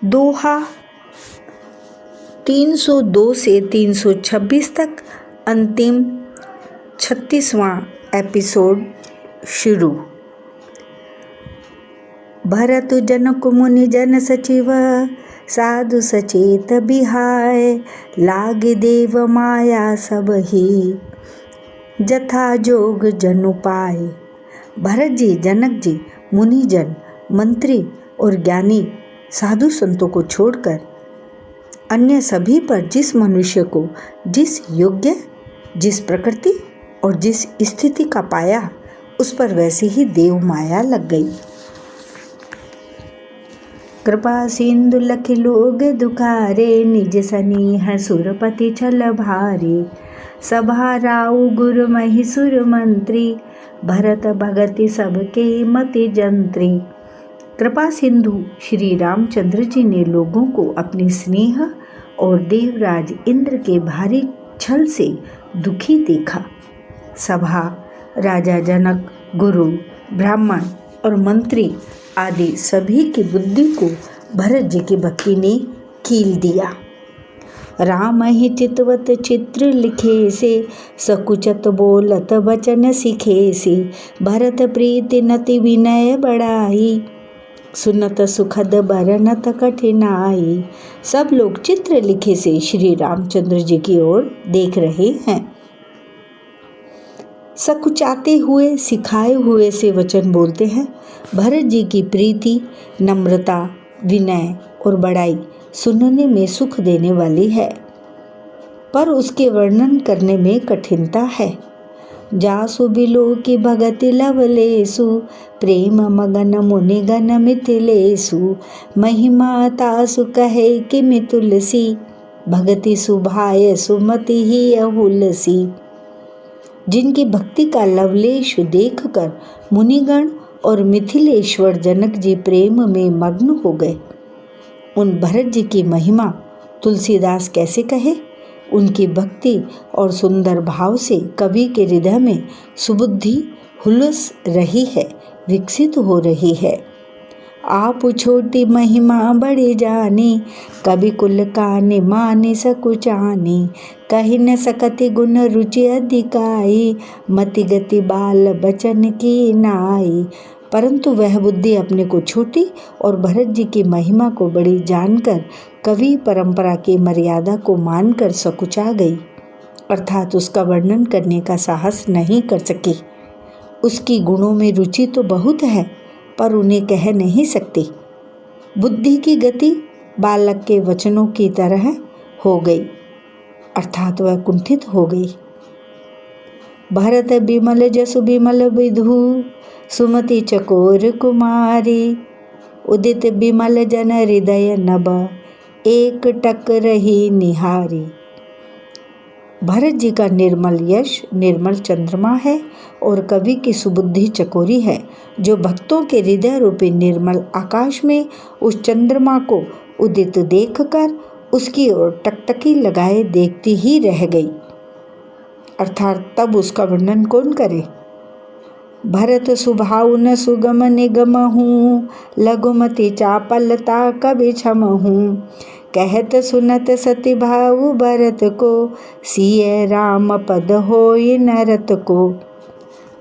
दोहा 302 से 326 तक अंतिम 36वां एपिसोड शुरू। भरत जनक मुनि जन सचिव साधु सचेत बिहाय, लागे देव माया सब ही जथा जोग जनु पाए। भरत जी, जनक जी, मुनिजन, मंत्री और ज्ञानी साधु संतों को छोड़कर अन्य सभी पर जिस मनुष्य को जिस योग्य, जिस प्रकृति और जिस स्थिति का पाया, उस पर वैसी ही देव माया लग गई। कृपा सिंधु लखि लोग दुखारे, निज सनीह सुरपति छल भारे। सभा राउ गुरु महि सुर मंत्री, भरत भगति सबके मति जंत्री। कृपा सिंधु श्री रामचंद्र जी ने लोगों को अपने स्नेह और देवराज इंद्र के भारी छल से दुखी देखा। सभा, राजा जनक, गुरु, ब्राह्मण और मंत्री आदि सभी की बुद्धि को भरत जी की भक्ति ने कील दिया। राम ही चितवत चित्र लिखे से, सकुचत बोलत वचन सिखे से। भरत प्रीति नति विनय बढ़ाई, सुनत सुखद बरनत कठिनाई। सब लोग चित्र लिखे से श्री रामचंद्र जी की ओर देख रहे हैं। सकुचाते हुए, सिखाए हुए से वचन बोलते हैं। भरत जी की प्रीति, नम्रता, विनय और बड़ाई सुनने में सुख देने वाली है, पर उसके वर्णन करने में कठिनता है। जासु बिलो की भगति लवलेसु, प्रेम मगन मुनिगण मिथिलेसु। महिमा तासु कहे किमि तुलसी, भगति सुभाय सुमति ही अहुलसी। जिनकी भक्ति का लवलेश देखकर मुनिगण और मिथिलेश्वर जनक जी प्रेम में मग्न हो गए। उन भरत जी की महिमा तुलसीदास कैसे कहे। उनकी भक्ति और सुंदर भाव से कवि के हृदय में सुबुद्धि हुलस रही है, विकसित हो रही है। आप छोटी महिमा बड़े जाने, कवि कुल काने माने सकुचाने। कही न सकति गुण रुचि अधिकाई, मति गति बाल बचन की नाई। परंतु वह बुद्धि अपने को छोटी और भरत जी की महिमा को बड़ी जानकर कवि परंपरा की मर्यादा को मानकर सकुचा गई, अर्थात उसका वर्णन करने का साहस नहीं कर सकी। उसकी गुणों में रुचि तो बहुत है, पर उन्हें कह नहीं सकती। बुद्धि की गति बालक के वचनों की तरह हो गई, अर्थात वह कुंठित हो गई। भरत बिमल जसु बिमल विधु, सुमति चकोर कुमारी। उदित बिमल जन हृदय नभ, एक टक रही निहारी। भरत जी का निर्मल यश निर्मल चंद्रमा है और कवि की सुबुद्धि चकोरी है, जो भक्तों के हृदय रूपी निर्मल आकाश में उस चंद्रमा को उदित देखकर उसकी ओर टकटकी लगाए देखती ही रह गई, अर्थात तब उसका वर्णन कौन करे। भरत सुभाउ न सुगम निगम हूँ, लघुमति चापलता कवि क्षम हूँ। कहत सुनत सति भाऊ भरत को, सिय राम पद होय नरत को।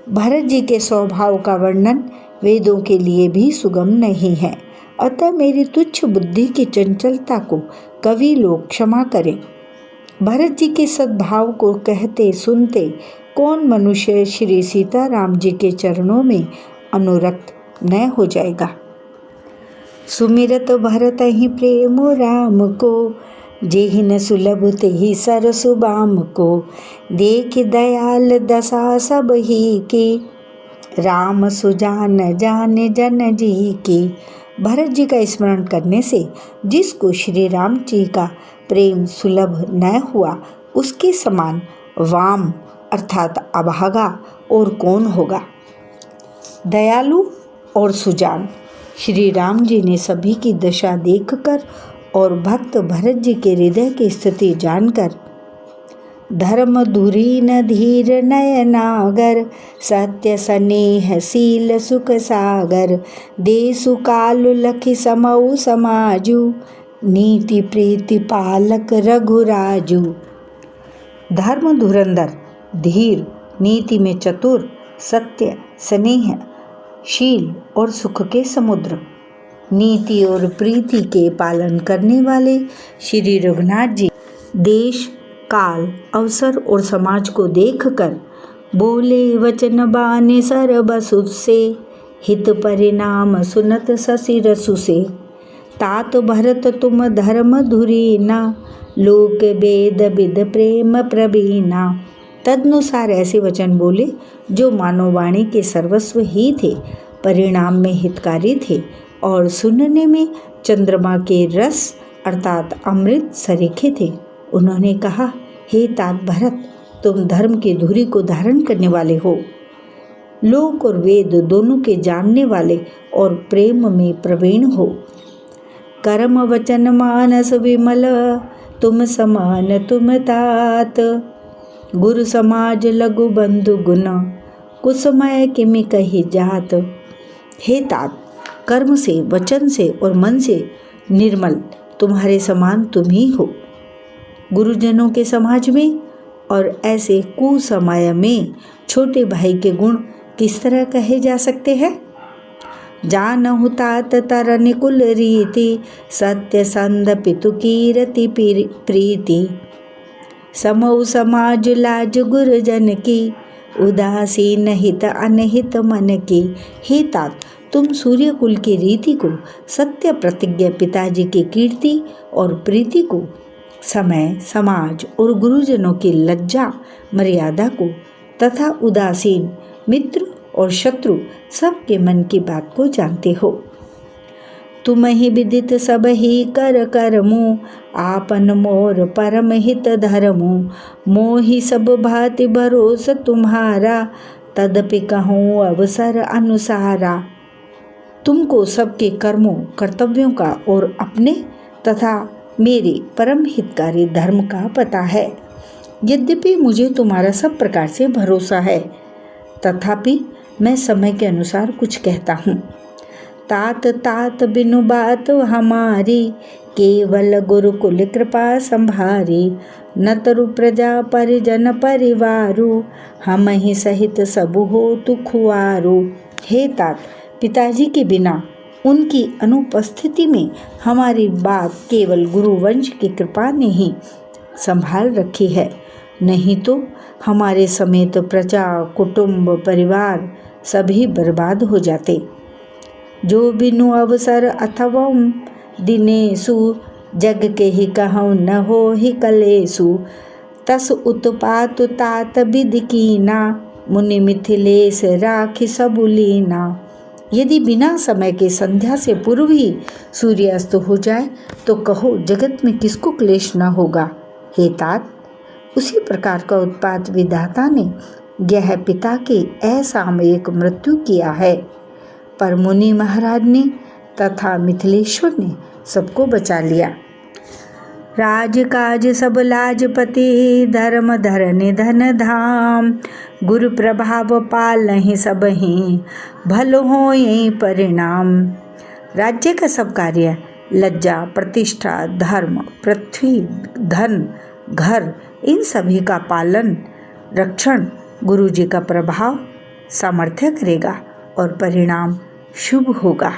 भरत जी के स्वभाव का वर्णन वेदों के लिए भी सुगम नहीं है, अतः मेरी तुच्छ बुद्धि की चंचलता को कवि लोग क्षमा करें। भरत जी के सद्भाव को कहते सुनते कौन मनुष्य श्री सीताराम जी के चरणों में अनुरक्त न हो जाएगा। सुमिरत भरत ही प्रेम राम को, जेहि न सुलभ तेहि सरसु बाम को। देख दयाल दशा सब ही की, राम सुजान जाने जन जी की। भरत जी का स्मरण करने से जिसको श्री राम जी का प्रेम सुलभ न हुआ, उसके समान वाम अर्थात अभागा और कौन होगा। दयालु और सुजान श्री राम जी ने सभी की दशा देखकर और भक्त भरत जी के हृदय की स्थिति जानकर धर्म धुरी न धीर नयनागर, सत्य स्नेह शील सुख सागर, देसु कालु लखि समऊ समाजु, नीति प्रीति पालक रघुराजु। धर्म धुरंधर, धीर, नीति में चतुर, सत्य, स्नेह, शील और सुख के समुद्र, नीति और प्रीति के पालन करने वाले श्री रघुनाथ जी देश, काल, अवसर और समाज को देखकर बोले वचन बाने सरबसु से, हित परिणाम सुनत शशि रसु से। तात भरत तुम धर्म धुरीना, लोक वेद विद प्रेम प्रवीणा। तदनुसार ऐसे वचन बोले जो मानव वाणी के सर्वस्व ही थे, परिणाम में हितकारी थे और सुनने में चंद्रमा के रस अर्थात अमृत सरीखे थे। उन्होंने कहा, हे तात भरत, तुम धर्म की धुरी को धारण करने वाले हो, लोक और वेद दोनों के जानने वाले और प्रेम में प्रवीण हो। कर्म वचन मानस विमल, तुम समान तुम तात, गुरु समाज लघु बंधु गुण, कुसमय किमि कही जात। हे तात, कर्म से, वचन से और मन से निर्मल तुम्हारे समान तुम ही हो। गुरुजनों के समाज में और ऐसे कुसमय में छोटे भाई के गुण किस तरह कहे जा सकते हैं? जानहु तात तरन कुल रीति, सत्य संद पितु कीरति प्रीति, समऊ समाज लाज गुरुजन की, उदासीन हित अनहित मन की। हे तात, तुम सूर्य कुल की रीति को, सत्य प्रतिज्ञा पिताजी की कीर्ति और प्रीति को, समय, समाज और गुरुजनों की लज्जा मर्यादा को तथा उदासीन मित्र और शत्रु सबके मन की बात को जानते हो। तुम ही विदित सब ही कर करमु, आपन मोर परम हित धर्मु, मोहि सब भांति भरोस तुम्हारा, तदपि कहूँ अवसर अनुसारा। तुमको सबके कर्मों, कर्तव्यों का और अपने तथा मेरे परम हितकारी धर्म का पता है। यद्यपि मुझे तुम्हारा सब प्रकार से भरोसा है, तथापि मैं समय के अनुसार कुछ कहता हूँ। तात तात बिनु बात हमारी, केवल गुरुकुल कृपा संभारी, न तरु प्रजा परिजन परिवारु, हम ही सहित सब हो तु खुआरु। हे तात, पिताजी के बिना, उनकी अनुपस्थिति में हमारी बात केवल गुरुवंश की कृपा ने ही संभाल रखी है, नहीं तो हमारे समेत प्रजा, कुटुंब, परिवार सभी बर्बाद हो जाते। जो बिनु अवसर अथवा दिनेसु, जग के ही कहूँ न हो ही कलेसु, तस उत्पात तात विधि कीना, मुनि मिथिलेश राखी सबुलीना। यदि बिना समय के संध्या से पूर्व ही सूर्यास्त हो जाए तो कहो जगत में किसको क्लेश न होगा। हे तात, उसी प्रकार का उत्पात विधाता ने यह पिता के असामयिक मृत्यु किया है, पर मुनि महाराज ने तथा मिथिलेश्वर ने सबको बचा लिया। राजकाज सब लाजपति, धर्म धरनि धन धाम, गुरु प्रभाव पालहि सबहि, भलो होय परिणाम। राज्य का सब कार्य, लज्जा, प्रतिष्ठा, धर्म, पृथ्वी, धन, घर, इन सभी का पालन रक्षण गुरु जी का प्रभाव सामर्थ्य करेगा और परिणाम शुभ होगा।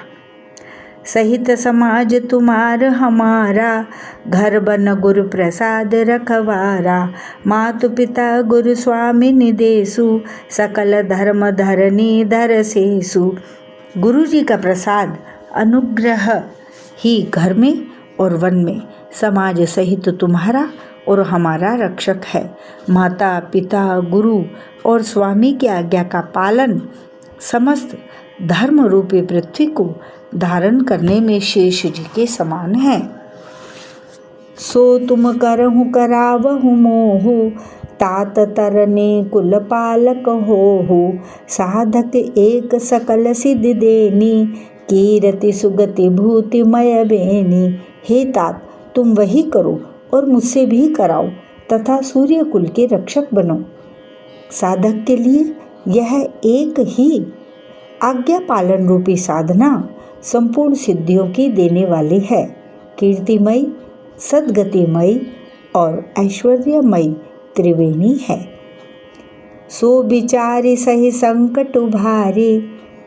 सहित समाज तुम्हार हमारा, घर बन गुरु प्रसाद रखवारा, मातु पिता गुरु स्वामी निदेशु, सकल धर्म धरनी धर सेसु। गुरु जी का प्रसाद अनुग्रह ही घर में और वन में समाज सहित तुम्हारा और हमारा रक्षक है। माता पिता गुरु और स्वामी की आज्ञा का पालन समस्त धर्म रूपी पृथ्वी को धारण करने में शेष जी के समान है। सो तुम करहु करावहु मोहु, तात तरने कुल पालक होहु, साधक एक सकल सिद्धि देनी, कीरति सुगति भूति मय बेनी। हे तात, तुम वही करो और मुझसे भी कराओ, तथा सूर्य कुल के रक्षक बनो। साधक के लिए यह एक ही आज्ञा पालन रूपी साधना संपूर्ण सिद्धियों की देने वाली है। कीर्तिमयी, सद्गतिमयी और ऐश्वर्यमयी त्रिवेणी है। सो विचारे सही संकट उभारे,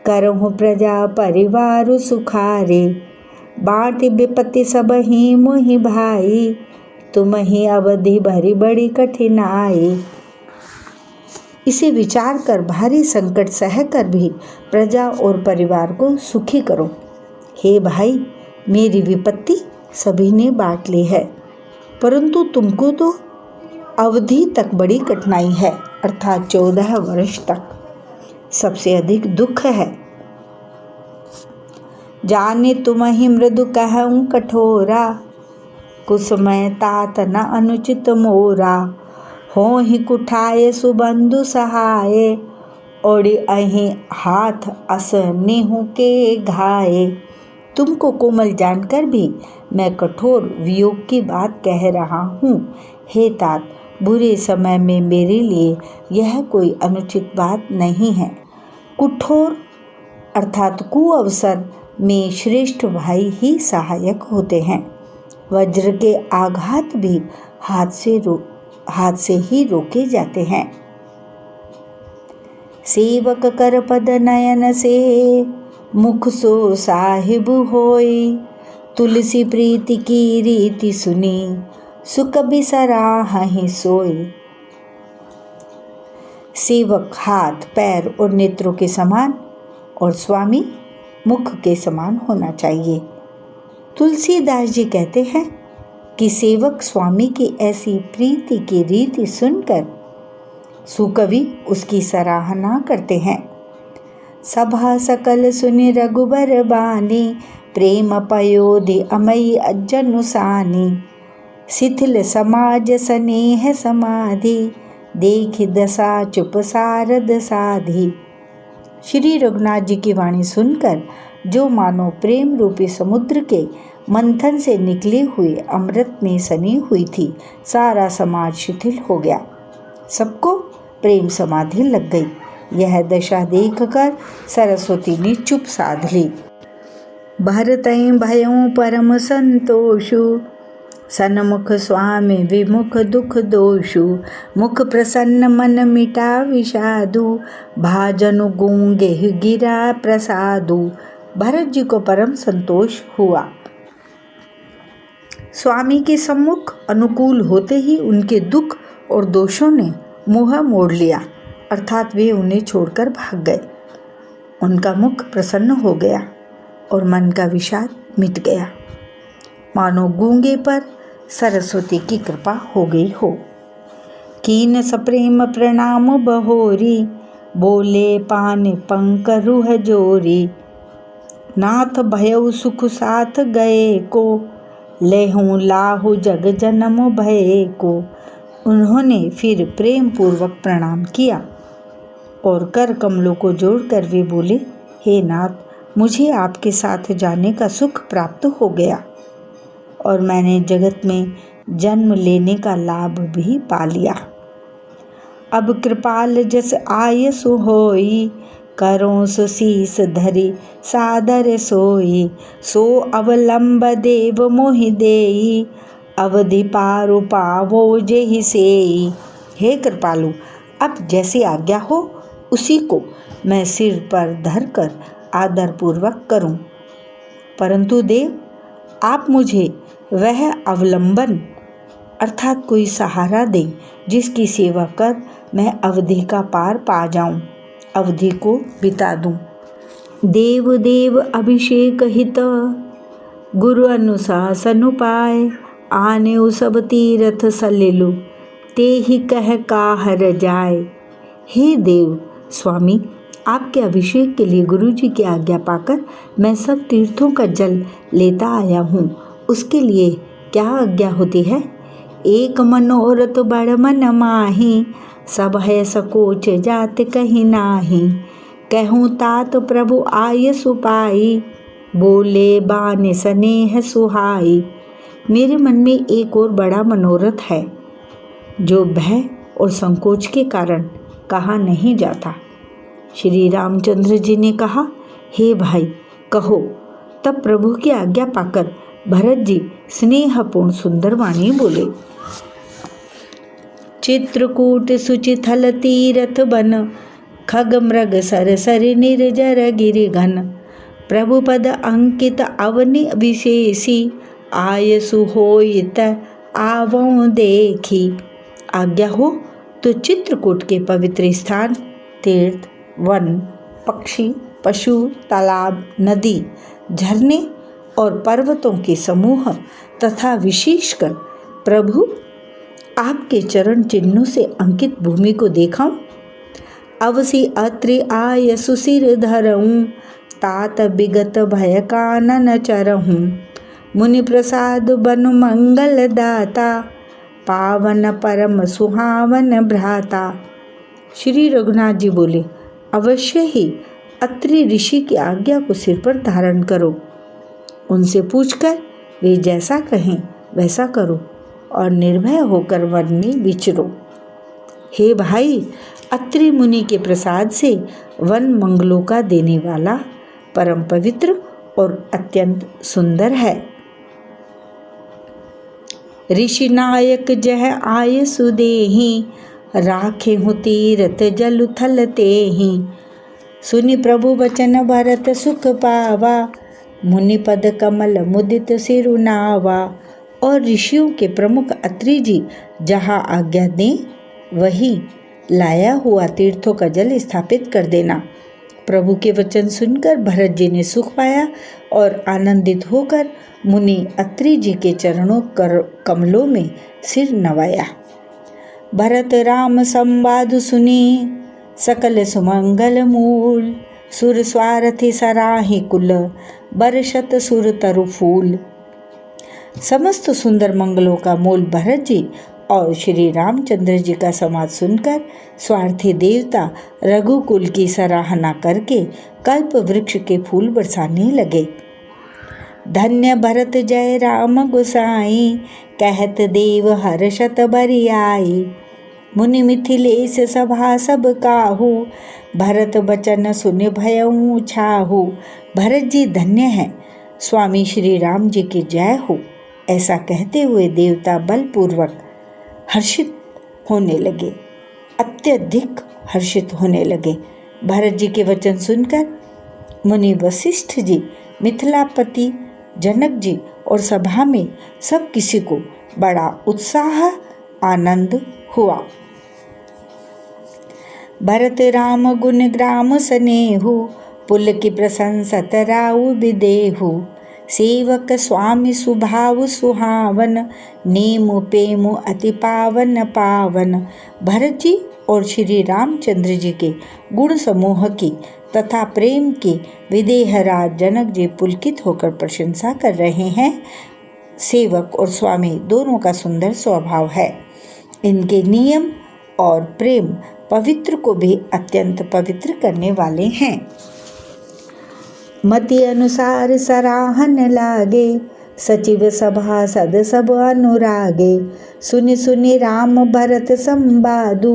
करहु प्रजा परिवार सुखारे। बाँटि विपत्ति सब ही मोहि भाई, तुम ही अवधि भरी बड़ी कठिनाई। इसे विचार कर भारी संकट सह कर भी प्रजा और परिवार को सुखी करो। हे भाई, मेरी विपत्ति सभी ने बांट ली है, परंतु तुमको तो अवधि तक बड़ी कठिनाई है, अर्थात 14 वर्ष तक सबसे अधिक दुख है। जाने तुम ही मृदु कहूँ कठोरा, कुसमय तात न अनुचित मोरा। हो ही कुठाए सुबंधु सहाय, ओढ़ी अहीं हाथ अस नेहु के घाये। तुमको कोमल जानकर भी मैं कठोर वियोग की बात कह रहा हूँ। हे तात, बुरे समय में मेरे लिए यह कोई अनुचित बात नहीं है। कठोर अर्थात कुअवसर में श्रेष्ठ भाई ही सहायक होते हैं। वज्र के आघात भी हाथ से ही रोके जाते हैं। सेवक कर पद नयन से, मुख सो साहिब होई। तुलसी प्रीति की रीति सुनी, सुख बिसराहि सोई। सेवक हाथ, पैर और नेत्रों के समान और स्वामी मुख के समान होना चाहिए। तुलसीदास जी कहते हैं कि सेवक स्वामी की ऐसी प्रीति की रीति सुनकर सुकवि उसकी सराहना करते हैं। सभा सकल सुनि रघुबर बानी, प्रेम पयोधि अमई अज्जनुसानी। शिथिल समाज स्नेह समाधि, देख दशा चुप सारद साधी। श्री रघुनाथ जी की वाणी सुनकर जो मानो प्रेम रूपी समुद्र के मंथन से निकले हुए अमृत में सनी हुई थी, सारा समाज शिथिल हो गया, सबको प्रेम समाधि लग गई। यह दशा देखकर सरस्वती ने चुप साध ली। भरतई भयों परम संतोषु, सन्मुख स्वामी विमुख दुख दोषु। मुख प्रसन्न मन मिटा विषादु, भाजनु गूंगे गिरा प्रसादु। भरत जी को परम संतोष हुआ। स्वामी के सम्मुख अनुकूल होते ही उनके दुख और दोषों ने मुँह मोड़ लिया, अर्थात वे उन्हें छोड़कर भाग गए। उनका मुख प्रसन्न हो गया और मन का विषाद मिट गया, मानो गूंगे पर सरस्वती की कृपा हो गई हो। कीन सप्रेम प्रणाम बहोरी, बोले पान पंक रूह जोरी। नाथ भयउ सुख साथ गए को, लेहूँ लाहु जग जन्म भय को। उन्होंने फिर प्रेम पूर्वक प्रणाम किया और कर कमलों को जोड़कर वे बोले, हे नाथ, मुझे आपके साथ जाने का सुख प्राप्त हो गया और मैंने जगत में जन्म लेने का लाभ भी पा लिया। अब कृपाल जस आय सो होई, करों सो शीस धरी सादर सोई। सो अवलंब देव मोहि देई, अवधि पारु पावो जेहि सेई। हे कृपालु, अब जैसी आज्ञा हो उसी को मैं सिर पर धरकर आदर पूर्वक करूं, परंतु देव, आप मुझे वह अवलंबन अर्थात कोई सहारा दें जिसकी सेवा कर मैं अवधि का पार पा जाऊं, अवधि को बिता दूं। देव देव अभिषेक हित, गुरु अनुशासन उपाय। आने सब तीरथ सलिलु, ते ही कह काहर जाए। हे देव स्वामी, आपके अभिषेक के लिए गुरु जी की आज्ञा पाकर मैं सब तीर्थों का जल लेता आया हूँ, उसके लिए क्या आज्ञा होती है। एक मनोरथ बड़ मन माही, सब है सकोच जात कहीं नाही। कहूँ तात प्रभु आय सुपाई, बोले बान स्नेह सुहाई। मेरे मन में एक और बड़ा मनोरथ है, जो भय और संकोच के कारण कहा नहीं जाता। श्री रामचंद्र जी ने कहा, हे भाई कहो। तब प्रभु की आज्ञा पाकर भरत जी स्नेहपूर्ण सुंदर वाणी बोले। चित्रकूट सुचिथल तीरथ बन, खग मृग सर सरि निर्जर गिरि घन। प्रभु पद अंकित अवनि विशेषी, आयसु होइत आवों देखी। आज्ञा हो तो चित्रकूट के पवित्र स्थान, तीर्थ, वन, पक्षी, पशु, तालाब, नदी, झरने और पर्वतों के समूह तथा विशेषकर प्रभु आपके चरण चिन्हों से अंकित भूमि को देखाऊं। अवसी अत्रि आय सुसिर धरऊं, तात विगत भय कानन चरहूं। मुनि प्रसाद बनु मंगल दाता, पावन परम सुहावन भ्राता। श्री रघुनाथ जी बोले, अवश्य ही अत्रि ऋषि की आज्ञा को सिर पर धारण करो। उनसे पूछकर वे जैसा कहें वैसा करो और निर्भय होकर वन में विचरो। हे भाई, अत्रि मुनि के प्रसाद से वन मंगलों का देने वाला, परम पवित्र और अत्यंत सुंदर है। ऋषि नायक जह आय सुदेही, राखे हूँ तीरथ जल थल तेहि। सुनि प्रभु वचन भरत सुख पावा, मुनि पद कमल मुदित सिरुनावा। और ऋषियों के प्रमुख अत्रि जी जहाँ आज्ञा दें वही लाया हुआ तीर्थों का जल स्थापित कर देना। प्रभु के वचन सुनकर भरत जी ने सुख पाया और आनंदित होकर मुनि अत्रि जी के चरणों कमलों में सिर नवाया। भरत राम संवाद सुनी, सकल सुमंगल मूल। सुर स्वारथि सराहि कुल, बरसत सुर तरु फूल। समस्त सुंदर मंगलों का मूल भरत जी और श्री रामचंद्र जी का संवाद सुनकर स्वार्थी देवता रघुकुल की सराहना करके कल्प वृक्ष के फूल बरसाने लगे। धन्य भरत जय राम गोसाई, कहत देव हर्षत बरियाई। मुनि मिथिलेश सभा सब काहू, भरत बचन सुनि भयउ छाहू। भरत जी धन्य हैं, स्वामी श्री राम जी की जय हो। ऐसा कहते हुए देवता बलपूर्वक हर्षित होने लगे, अत्यधिक हर्षित होने लगे। भरत जी के वचन सुनकर मुनि वशिष्ठ जी, मिथिलापति जनक जी और सभा में सब किसी को बड़ा उत्साह आनंद हुआ। भरत राम गुण ग्राम स्नेहु, पुल की प्रशंसत राउ विदेहु। सेवक स्वामी सुभाव सुहावन, नेमु पेमु अति पावन पावन। भरत जी और श्री रामचंद्र जी के गुण समूह की तथा प्रेम की विदेहराज जनक जी पुलकित होकर प्रशंसा कर रहे हैं। सेवक और स्वामी दोनों का सुंदर स्वभाव है। इनके नियम और प्रेम पवित्र को भी अत्यंत पवित्र करने वाले हैं। मति अनुसार सराहन लागे, सचिव सभासद सब अनुरागे। सुनि सुनि राम भरत संवादु,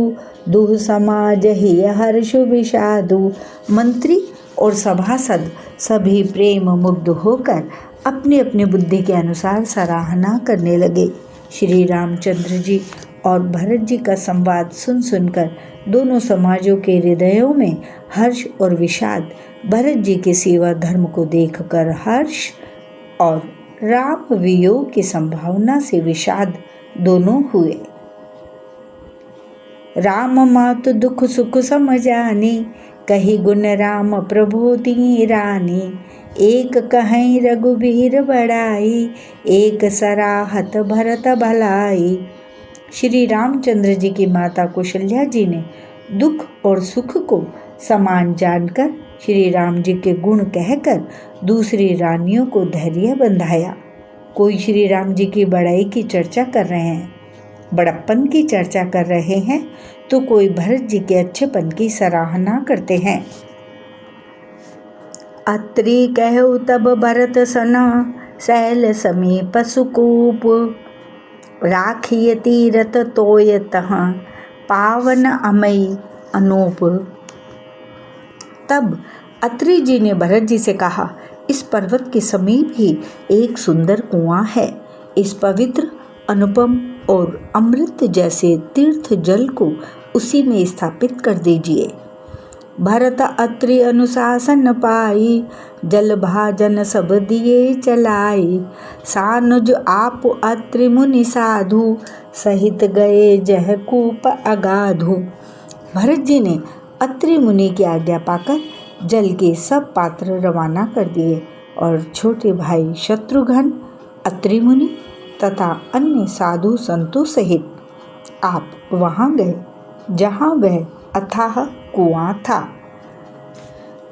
दुह समाज ही हर्ष विषादु। मंत्री और सभासद सभी प्रेम मुग्ध होकर अपने अपने बुद्धि के अनुसार सराहना करने लगे। श्री रामचंद्र जी और भरत जी का संवाद सुन सुनकर दोनों समाजों के हृदयों में हर्ष और विषाद, भरत जी के सेवा धर्म को देखकर हर्ष और राम वियोग की संभावना से विषाद दोनों हुए। राम मातु दुख सुख समझानी, कही गुण राम प्रबोधि रानी। एक कहीं रघुबीर बड़ाई, एक सराहत भरत भलाई। श्री रामचंद्र जी की माता कौशल्या जी ने दुख और सुख को समान जानकर श्री राम जी के गुण कहकर दूसरी रानियों को धैर्य बंधाया। कोई श्री राम जी की बड़ाई की चर्चा कर रहे हैं, बड़प्पन की चर्चा कर रहे हैं, तो कोई भरत जी के अच्छेपन की सराहना करते हैं। अत्रि कहु तब भरत सना, शैल समीप सुकूप। राखिय तीरथ तोय तहाँ पावन अमई अनूप। तब अत्रि जी ने भरत जी से कहा, इस पर्वत के समीप ही एक सुंदर कुआं है। इस पवित्र, अनुपम और अमृत जैसे तीर्थ जल को उसी में स्थापित कर दीजिए। भरत अत्रि अनुशासन पाई, जल भाजन सब दिए चलाई। सानुज आप अत्रि मुनि साधु, सहित गए जह कूप अगाधु। भरत जी ने अत्रि मुनि की आज्ञा पाकर जल के सब पात्र रवाना कर दिए और छोटे भाई शत्रुघ्न, अत्रि मुनि तथा अन्य साधु संतों सहित आप वहां गए जहां वह अथाह कुआं था।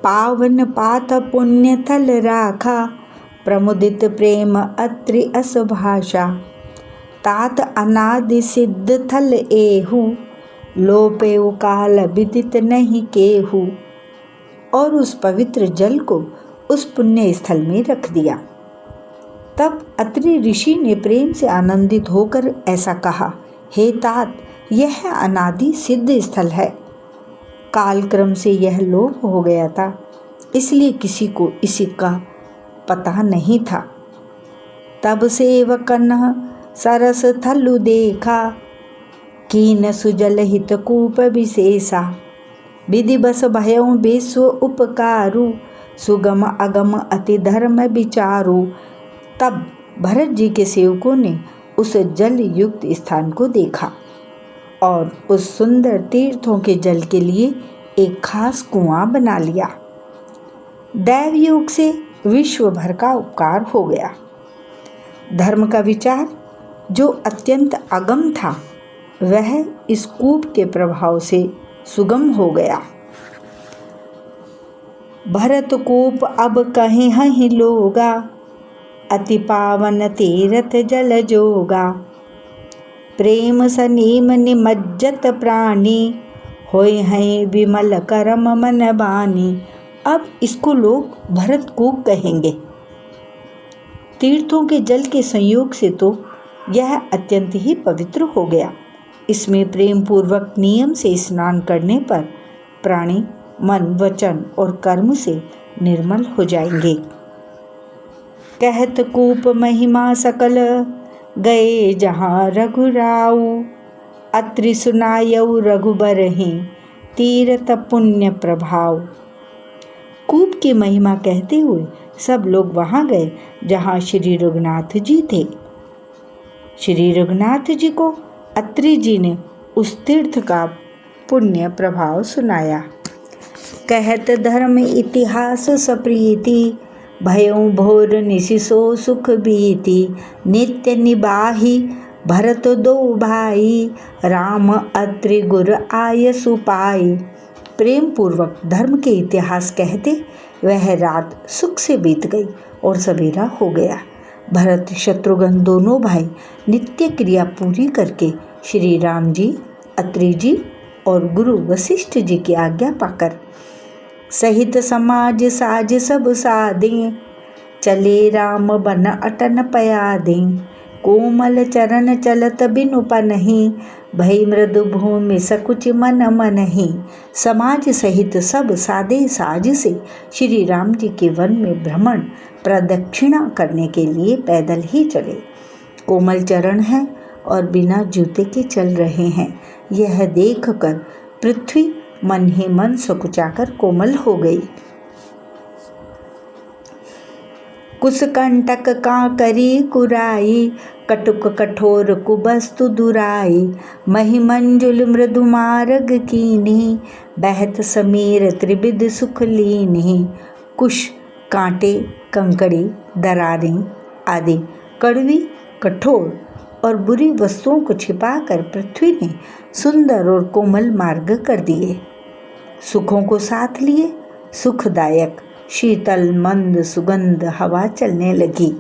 पावन पात पुण्य थल राखा, प्रमुदित प्रेम अत्रि अस भाषा। तात अनादि सिद्ध थल एहू, लोपेउ काल विदित नहीं केहू। और उस पवित्र जल को उस पुण्य स्थल में रख दिया। तब अत्रि ऋषि ने प्रेम से आनंदित होकर ऐसा कहा, हे तात, यह अनादि सिद्ध स्थल है। कालक्रम से यह लोप हो गया था, इसलिए किसी को इसी का पता नहीं था। तब सेवकन सरस थलु देखा, कीन सुजल हित कूप विशेषा। विधि बस भयउ विश्व उपकारु, सुगम अगम अति धर्म विचारु। तब भरत जी के सेवकों ने उस जल युक्त स्थान को देखा और उस सुंदर तीर्थों के जल के लिए एक खास कुआं बना लिया। दैव योग से विश्व भर का उपकार हो गया। धर्म का विचार जो अत्यंत अगम था, वह इस कूप के प्रभाव से सुगम हो गया। भरत कूप अब कहीं हहीं लोगा, अति पावन तीरथ जल जोगा। प्रेम सनीम निमज्जत प्राणी, होय हैं विमल करम मन बानी। अब इसको लोग भरत कूप कहेंगे। तीर्थों के जल के संयोग से तो यह अत्यंत ही पवित्र हो गया। इसमें प्रेम पूर्वक नियम से स्नान करने पर प्राणी मन, वचन और कर्म से निर्मल हो जाएंगे। कहत कूप महिमा सकल, गए जहाँ रघुराऊ। अत्रि सुनायऊ रघुबर ही, तीरथ पुण्य प्रभाव। कूप की महिमा कहते हुए सब लोग वहां गए जहां श्री रघुनाथ जी थे। श्री रघुनाथ जी को अत्रि जी ने उस तीर्थ का पुण्य प्रभाव सुनाया। कहत धर्म इतिहास सप्रीति, भयों भोर निशिसो सुख बीती। नित्य निबाही भरत दो भाई, राम अत्रि गुर आय सुपाई। प्रेम पूर्वक धर्म के इतिहास कहते वह रात सुख से बीत गई और सवेरा हो गया। भरत शत्रुघ्न दोनों भाई नित्य क्रिया पूरी करके श्री राम जी, अत्रि जी और गुरु वशिष्ठ जी की आज्ञा पाकर सहित समाज साज सब साधे। चले राम बन अटन पयादे, कोमल चरण चलत बिनु पनहि। भई मृदु भूमि सकुच मन मनहि। समाज सहित सब सादे साज से श्री राम जी के वन में भ्रमण प्रदक्षिणा करने के लिए पैदल ही चले। कोमल चरण है और बिना जूते के चल रहे हैं, यह देखकर पृथ्वी मन ही मन सकुचाकर कोमल हो गई। कुसकंटक कांकरी कुराई, कटुक कठोर कुबस्तु दुराई। महिमंजुल मृदु मार्ग कीन्ही, बहत समीर त्रिविध सुख लीन्ही। कुश कांटे, कंकड़ी, दरारें आदि कड़वी, कठोर और बुरी वस्तुओं को छिपाकर पृथ्वी ने सुंदर और कोमल मार्ग कर दिए। सुखों को साथ लिए सुखदायक शीतल मंद सुगंध हवा चलने लगी।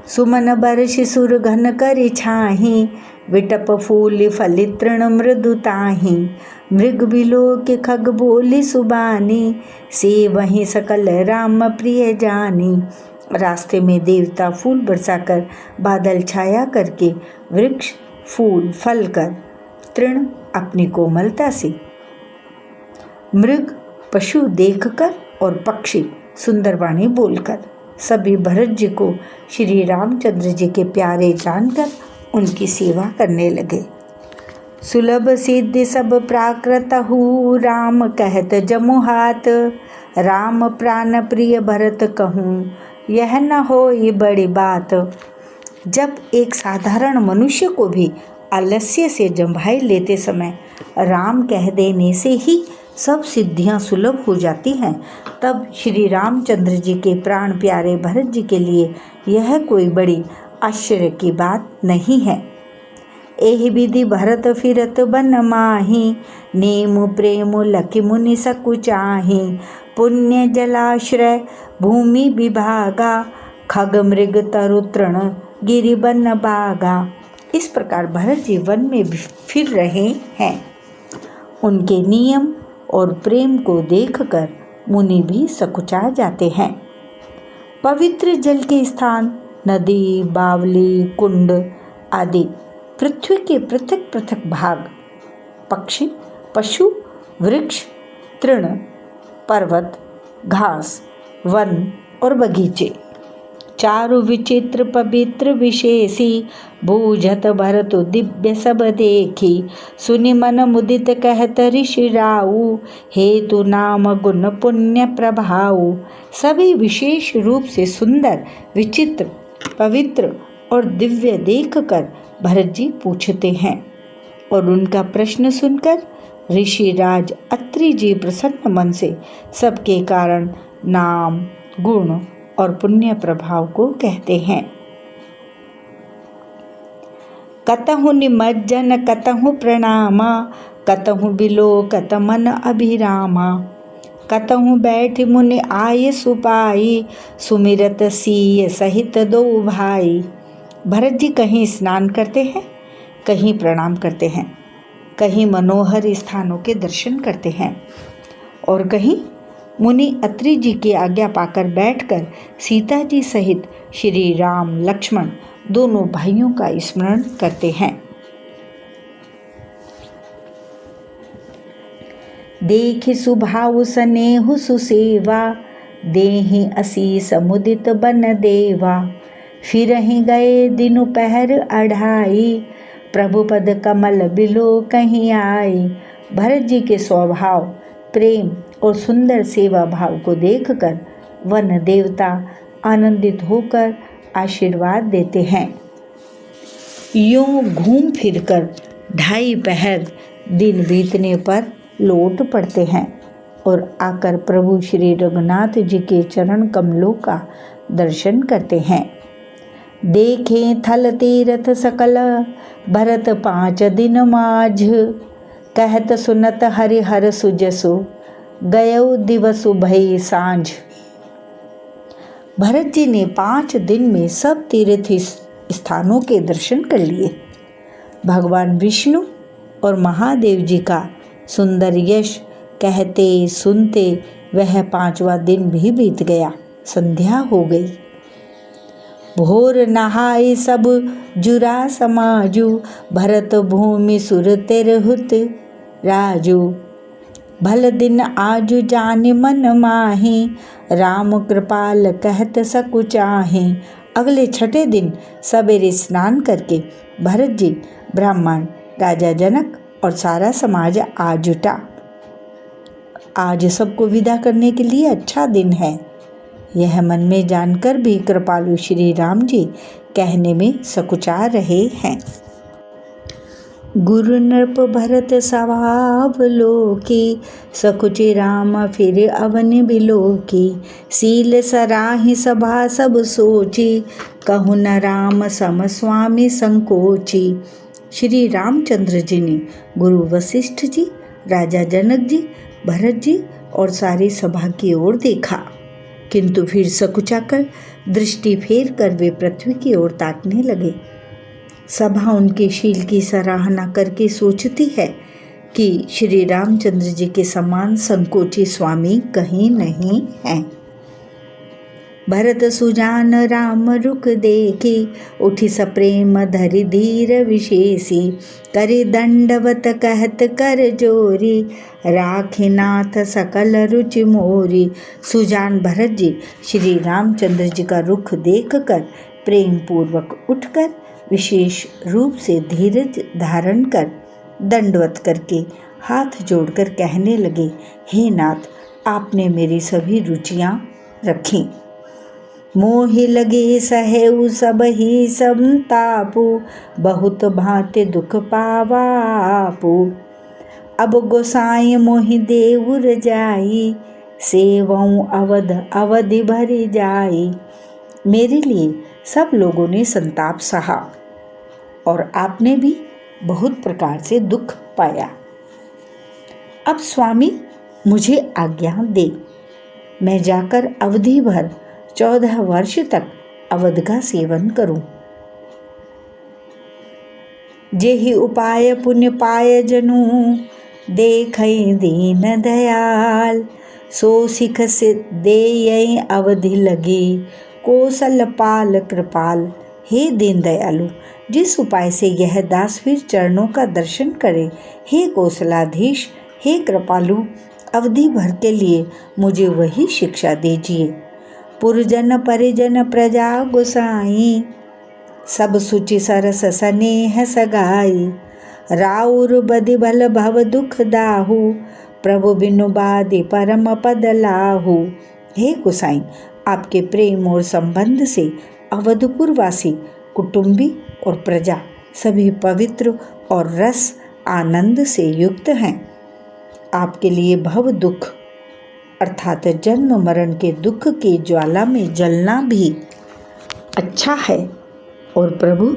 सुमन बरस सुर घन कर छाही, विटप फूल फलि तृण मृदु ताही। मृग बिलो के खग बोली सुबानी, से वहीं सकल राम प्रिय जानी। रास्ते में देवता फूल बरसाकर, बादल छाया करके, वृक्ष फूल फल कर, तृण अपनी कोमलता से, मृग पशु देखकर और पक्षी सुंदर वाणी बोलकर सभी भरत जी को श्री रामचंद्र जी के प्यारे जानकर उनकी सेवा करने लगे। सुलभ सिद्ध सब प्राकृत हूँ, राम कहत जमु हाथ, राम प्राण प्रिय भरत कहूँ, यह न हो ये बड़ी बात। जब एक साधारण मनुष्य को भी आलस्य से जम्भाई लेते समय राम कह देने से ही सब सिद्धियां सुलभ हो जाती हैं, तब श्री रामचंद्र जी के प्राण प्यारे भरत जी के लिए यह कोई बड़ी आश्चर्य की बात नहीं है। एहि विधि भरत फिरत बन माही, नेम प्रेम लखि मुनि सकुचाही, पुण्य जलाश्रय भूमि विभागा, खग मृग तरु तृण गिरि बन बागा। इस प्रकार भरत जी वन में फिर रहे हैं। उनके नियम और प्रेम को देखकर मुनि भी सकुचा जाते हैं। पवित्र जल के स्थान, नदी, बावली, कुंड आदि पृथ्वी के पृथक पृथक भाग, पक्षी, पशु, वृक्ष, तृण, पर्वत, घास, वन और बगीचे, चारु विचित्र पवित्र विशेषी, बूझत भरत दिव्य सब देखी, सुनि मन मुदित कहत ऋषि राऊ, हेतु नाम गुण पुण्य प्रभाऊ। सभी विशेष रूप से सुंदर, विचित्र, पवित्र और दिव्य देखकर भरत जी पूछते हैं और उनका प्रश्न सुनकर ऋषि राज अत्रि जी प्रसन्न मन से सबके कारण, नाम, गुण और पुण्य प्रभाव को कहते हैं। कतहु निमज्जन कतहु प्रणामा, कतहु बिलोकत मन अभिरामा, कतहु बैठ मुनि आय सुपाई, सुमिरत सीय सहित दो भाई। भरत जी कहीं स्नान करते हैं, कहीं प्रणाम करते हैं, कहीं मनोहर स्थानों के दर्शन करते हैं और कहीं मुनि अत्रि जी की आज्ञा पाकर बैठकर सीता जी सहित श्री राम लक्ष्मण दोनों भाइयों का स्मरण करते हैं। देख सुभाव स्नेहु सुसेवा, देहि असीस मुदित बन देवा, फिरहि गए दिनु पहर अढ़ाई, प्रभु पद कमल बिलो कहीं आई। भरत जी के स्वभाव, प्रेम और सुंदर सेवा भाव को देखकर वन देवता आनंदित होकर आशीर्वाद देते हैं। यूं घूम फिरकर 2.5 पहर दिन बीतने पर लौट पड़ते हैं और आकर प्रभु श्री रघुनाथ जी के चरण कमलों का दर्शन करते हैं। देखें थल तीरथ सकल, भरत 5 दिन माझ, कहत सुनत हरिहर सुजसु, गयो दिवसु भई सांझ। भरत जी ने 5 दिन में सब तीर्थ स्थानों के दर्शन कर लिए। भगवान विष्णु और महादेव जी का सुंदर यश कहते सुनते वह 5वां दिन भी बीत गया। संध्या हो गई। भोर नहाय सब जुरा समाजू, भरत भूमि सुर तिरहुत राजू, भल दिन आजु जान मन माही, राम कृपाल कहत सकुचाहे। अगले 6ठे दिन सवेरे स्नान करके भरत जी, ब्राह्मण, राजा जनक और सारा समाज आ जुटा। आज सबको विदा करने के लिए अच्छा दिन है, यह मन में जानकर भी कृपालु श्री राम जी कहने में सकुचा रहे हैं। गुरु नृप भरत सवाव लोकी, सकुचि राम फिर अवन बिलोकी, सील सराहि सभा सब सोची, कहु न राम सम स्वामी संकोची। श्री रामचंद्र जी ने गुरु वशिष्ठ जी, राजा जनक जी, भरत जी और सारी सभा की ओर देखा, किंतु फिर सकुचाकर दृष्टि फेर कर वे पृथ्वी की ओर ताकने लगे। सभा उनके शील की सराहना करके सोचती है कि श्री रामचंद्र जी के समान संकोची स्वामी कहीं नहीं हैं। भरत सुजान राम रुख देखी, उठी सप्रेम धरि धीर विशेषी। करि दंडवत कहत कर जोरी, राखे नाथ सकल रुचि मोरी। सुजान भरत जी श्री रामचंद्र जी का रुख देखकर प्रेम पूर्वक उठकर विशेष रूप से धीरज धारण कर दंडवत करके हाथ जोड़कर कहने लगे, हे नाथ, आपने मेरी सभी रुचियां रखी। मोहि लगे सहेउ सब ही समतापु, बहुत भांति दुख पावापु। अब गोसाई मोहि देउर जाई, सेवऊं अवध अवधि भरी जाई। मेरे लिए सब लोगों ने संताप सहा और आपने भी बहुत प्रकार से दुख पाया। अब स्वामी मुझे आज्ञा दे, मैं जाकर अवधि भर 14 वर्ष तक अवध का सेवन करूं। जेहि उपाय पुण्य पाय जनु, देखई दीन दयाल। सो सिख से देयई अवधि लगी, कौशल पाल कृपाल। हे दीन दयालु, जिस उपाय से यह दास फिर चरणों का दर्शन करे, हे कौशलाधीश, हे कृपालु, अवधि भर के लिए मुझे वही शिक्षा दीजिए। पुरजन परिजन प्रजा गोसाई, सब सुचि सरस स्नेह सगाई। राउर बदि भल भव दुख दाहु, प्रभु बिनु बादि परम पद लाहु। हे गोसाई, आपके प्रेम और संबंध से अवधपुर वासी कुटुंबी और प्रजा सभी पवित्र और रस आनंद से युक्त हैं। आपके लिए भव दुख अर्थात जन्म मरण के दुख की ज्वाला में जलना भी अच्छा है, और प्रभु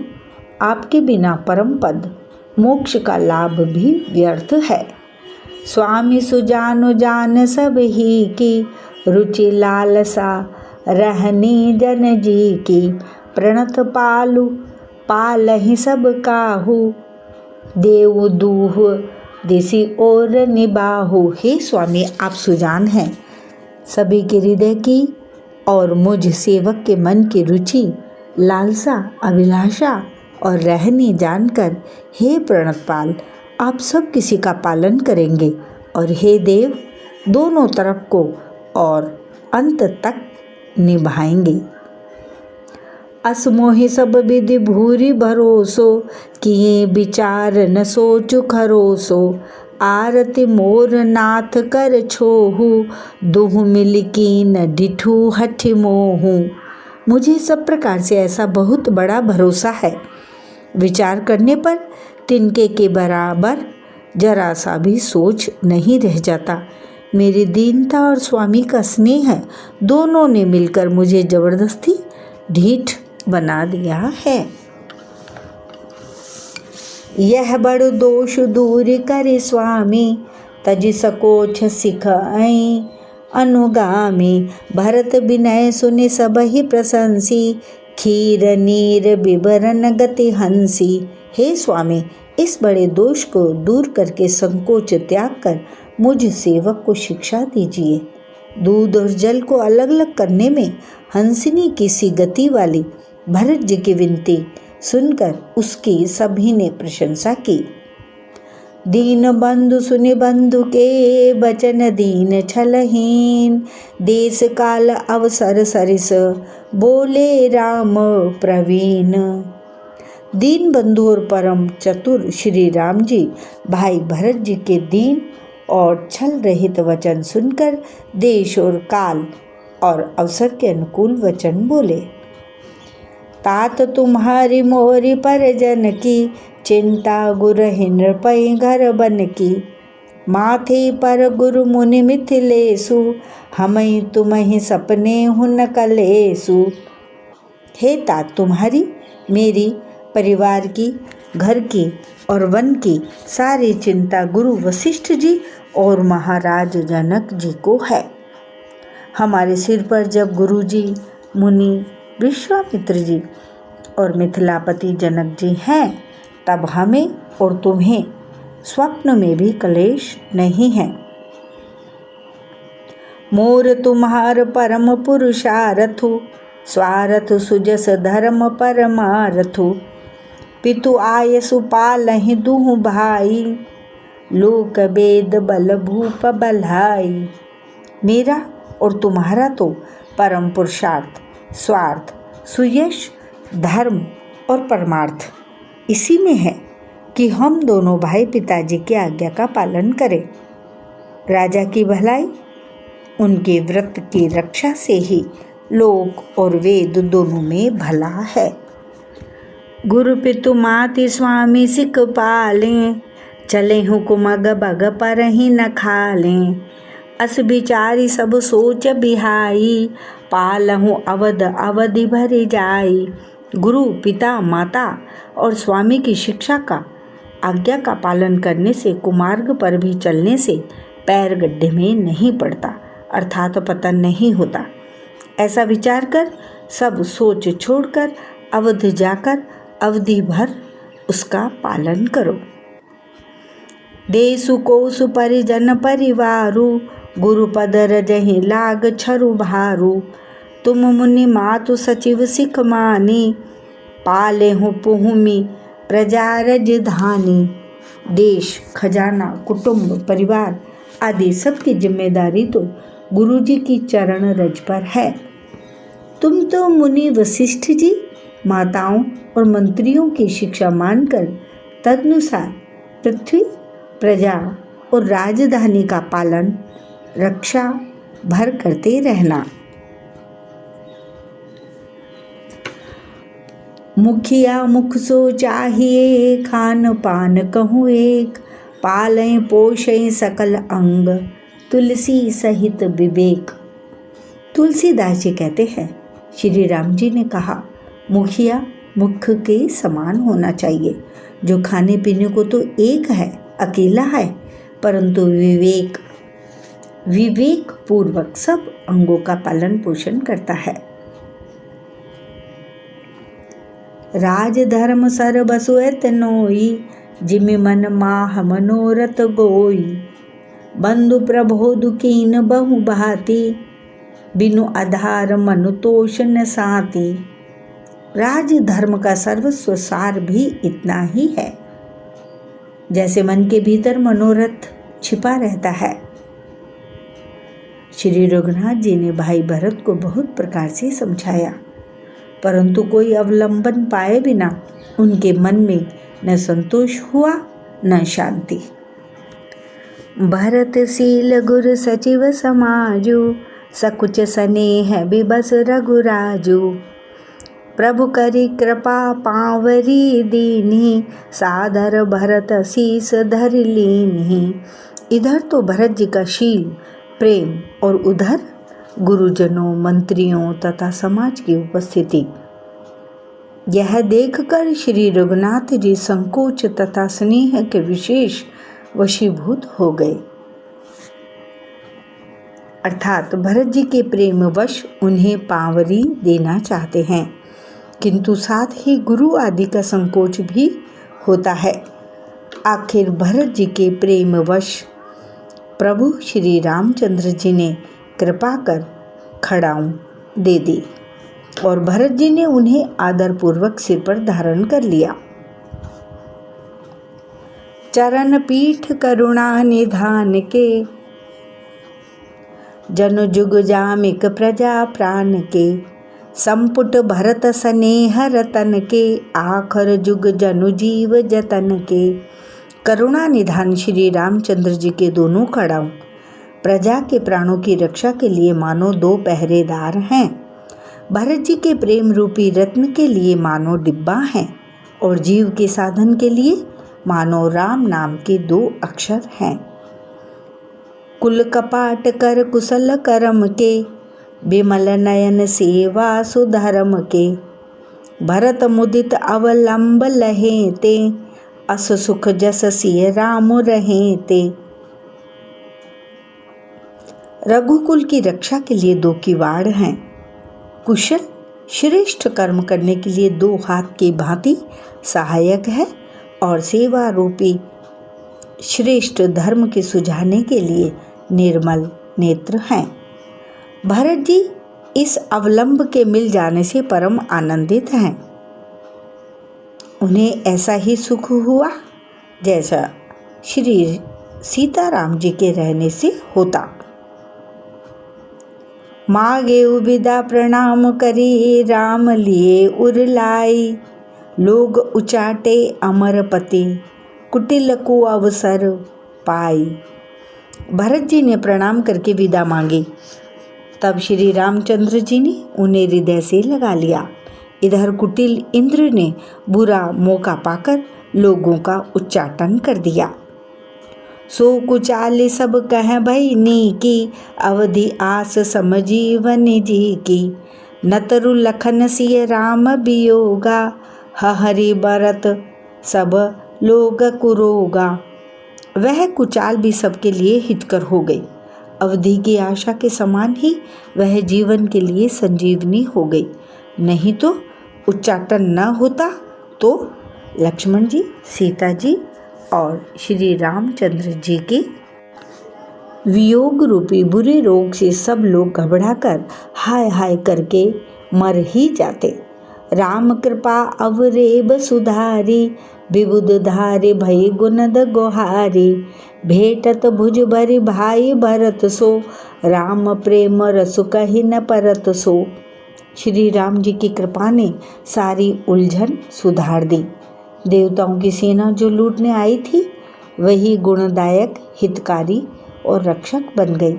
आपके बिना परम पद मोक्ष का लाभ भी व्यर्थ है। स्वामी सुजानो जान सब ही की, रुचि लालसा रहनी जन जी की। प्रणत पालु पालहि सब काहू, देव दूह दिसि और निबाहु। हे स्वामी, आप सुजान हैं, सभी के हृदय की और मुझ सेवक के मन की रुचि, लालसा, अभिलाषा और रहनी जानकर, हे प्रणतपाल, आप सब किसी का पालन करेंगे, और हे देव, दोनों तरफ को और अंत तक निभाएंगे। असमोहि सब विधि भूरि भरोसो, किए विचार न सोचु खरोसो। आरती मोर नाथ कर छोहु, दुह मिल कीन डिठू हठि मोहू। मुझे सब प्रकार से ऐसा बहुत बड़ा भरोसा है, विचार करने पर तिनके के बराबर जरा सा भी सोच नहीं रह जाता। मेरी दीनता और स्वामी का स्नेह दोनों ने मिलकर मुझे जबरदस्ती ढीठ बना दिया है। यह बड़ दोष दूर करे स्वामी, तजि सकोछ सिखई अनुगामी। भरत विनय सुनि सबहि प्रशंसी, खीर नीर विवरण गति हंसी। हे स्वामी, इस बड़े दोष को दूर करके संकोच त्याग कर मुझ सेवक को शिक्षा दीजिए। दूध और जल को अलग अलग करने में हंसिनी की सी गति वाली भरत जी की विनती सुनकर उसकी सभी ने प्रशंसा की। दीन बंधु सुनि बंधु के बचन दीन छलहीन, देश काल अवसर सरिस बोले राम प्रवीण। दीन बंधु और परम चतुर श्री राम जी भाई भरत जी के दीन और छल रहित वचन सुनकर देश और काल और अवसर के अनुकूल वचन बोले। तात तुम्हारी मोरी परिजन की, चिंता गुरहि नृपै घर बन की। माथे पर गुरु मुनि मिथिलेसु, हमई तुम्हि सपने हुन कलेसु। हे तात, तुम्हारी, मेरी, परिवार की, घर की और वन की सारी चिंता गुरु वशिष्ठ जी और महाराज जनक जी को है। हमारे सिर पर जब गुरु जी, मुनि, विश्वामित्र जी और मिथिलापति जनक जी हैं, तब हमें और तुम्हें स्वप्न में भी क्लेश नहीं है। मोर तुम्हार परम पुरुषारथु, स्वार्थ सुजस धर्म परमारथु। पितु आयसु पालहि दुहु भाई, लोक वेद बल भूप बल्हाई। मेरा और तुम्हारा तो परम पुरुषार्थ, स्वार्थ, सुयश, धर्म और परमार्थ इसी में है कि हम दोनों भाई पिताजी की आज्ञा का पालन करें। राजा की भलाई उनके व्रत की रक्षा से ही लोक और वेद दोनों में भला है। गुरु पितु माति स्वामी सिख पालें, चले हुकुम अग बग पर ही न खालें। अस विचारी सब सोच बिहाई, पालहु अवध अवधि भरी जाई। गुरु पिता माता और स्वामी की शिक्षा का, आज्ञा का पालन करने से, कुमार्ग पर भी चलने से पैर गड्ढे में नहीं पड़ता, अर्थात पतन नहीं होता। ऐसा विचार कर सब सोच छोड़कर अवध जाकर अवधि भर उसका पालन करो। देसु कोसु परिजन परिवारु, गुरु पद रजहि लाग छरु भारू। तुम मुनि मातु सचिव सिख मानी, पाले हूँ पुहुमी प्रजा रजधानी। देश, खजाना, कुटुंब, परिवार आदि सबकी जिम्मेदारी तो गुरुजी की चरण रज पर है। तुम तो मुनि वशिष्ठ जी, माताओं और मंत्रियों की शिक्षा मानकर तदनुसार पृथ्वी, प्रजा और राजधानी का पालन, रक्षा भर करते रहना। मुखिया मुख सो चाहिए, खान पान कहूँ एक। पालें पोषें सकल अंग, तुलसी सहित विवेक। तुलसीदास जी कहते हैं, श्री राम जी ने कहा, मुखिया मुख के समान होना चाहिए, जो खाने पीने को तो एक है, अकेला है, परंतु विवेक पूर्वक सब अंगों का पालन पोषण करता है। राज धर्म सर बसुएत नोई, जिमि मन माह मनोरथ गोई। बंधु प्रबोधु कीन बहु भांति, बिनु आधार मनु तोष न साति। राज धर्म का सर्वस्व सार भी इतना ही है, जैसे मन के भीतर मनोरथ छिपा रहता है। श्री रघुनाथ जी ने भाई भरत को बहुत प्रकार से समझाया, परंतु कोई अवलंबन पाए बिना उनके मन में न संतोष हुआ न शांति। भरत शील गुरु सचिव समाजु, सकुच स्नेह बिबस रघुराजु। प्रभु करी कृपा पावरी दीन्ही, सादर भरत शीस धर लीन्ही। इधर तो भरत जी का शील, प्रेम और उधर गुरुजनों, मंत्रियों तथा समाज की उपस्थिति। यह देखकर श्री रघुनाथ जी संकोच तथा स्नेह के विशेष वशीभूत हो गए, अर्थात भरत जी के प्रेम वश उन्हें पावरी देना चाहते हैं, किंतु साथ ही गुरु आदि का संकोच भी होता है। आखिर भरत जी के प्रेम वश प्रभु श्री रामचंद्र जी ने कृपा कर खड़ाऊं दे दी और भरत जी ने उन्हें आदरपूर्वक सिर पर धारण कर लिया। चरण पीठ करुणा निधान के, जनु जुग जामिक प्रजा प्राण के। संपुट भरत स्नेह रतन के, आखर जुग जनु जीव जतन के। करुणा निधान श्री रामचंद्र जी के दोनों खड़ाऊं प्रजा के प्राणों की रक्षा के लिए मानो दो पहरेदार हैं। भरत जी के प्रेम रूपी रत्न के लिए मानो डिब्बा हैं और जीव के साधन के लिए मानो राम नाम के 2 अक्षर हैं। कुल कपाट कर कुशल करम के, बिमल नयन सेवा सुधर्म के। भरत मुदित अवलंब लहे ते, अस सुख जस सिय राम रहे ते। रघुकुल की रक्षा के लिए 2 किवाड़ हैं। कुशल श्रेष्ठ कर्म करने के लिए 2 हाथ की भांति सहायक है और सेवा रूपी श्रेष्ठ धर्म के सुझाने के लिए निर्मल नेत्र हैं। भरत जी इस अवलंब के मिल जाने से परम आनंदित हैं। उन्हें ऐसा ही सुख हुआ जैसा श्री सीताराम जी के रहने से होता। मागे उबिदा प्रणाम करी, राम लिए उरलाई, लोग उचाटे अमरपति, कुटिल को अवसर पाई। भरत जी ने प्रणाम करके विदा मांगी। तब श्री रामचंद्र जी ने उन्हें हृदय से लगा लिया। इधर कुटिल इंद्र ने बुरा मौका पाकर लोगों का उच्चाटन कर दिया। सो कुचाले सब कह भई की, अवधि आस समजीवन जी की, नतरु लखन सिय राम बियोगा, हरि भरत सब लोग कुरोगा। वह कुचाल भी सबके लिए हितकर हो गई। अवधि की आशा के समान ही वह जीवन के लिए संजीवनी हो गई। नहीं तो उच्चाटन न होता तो लक्ष्मण जी, सीता जी और श्री रामचंद्र जी के वियोग रूपी बुरे रोग से सब लोग घबराकर हाय हाय करके मर ही जाते। राम कृपा अवरेब सुधारी, विबुध धारे भई गुणद गोहारी, भेटत भुज भरी भाई भरत सो, राम प्रेम रसु कहि न परत सो। श्री राम जी की कृपा ने सारी उलझन सुधार दी। देवताओं की सेना जो लूटने आई थी वही गुणदायक, हितकारी और रक्षक बन गई।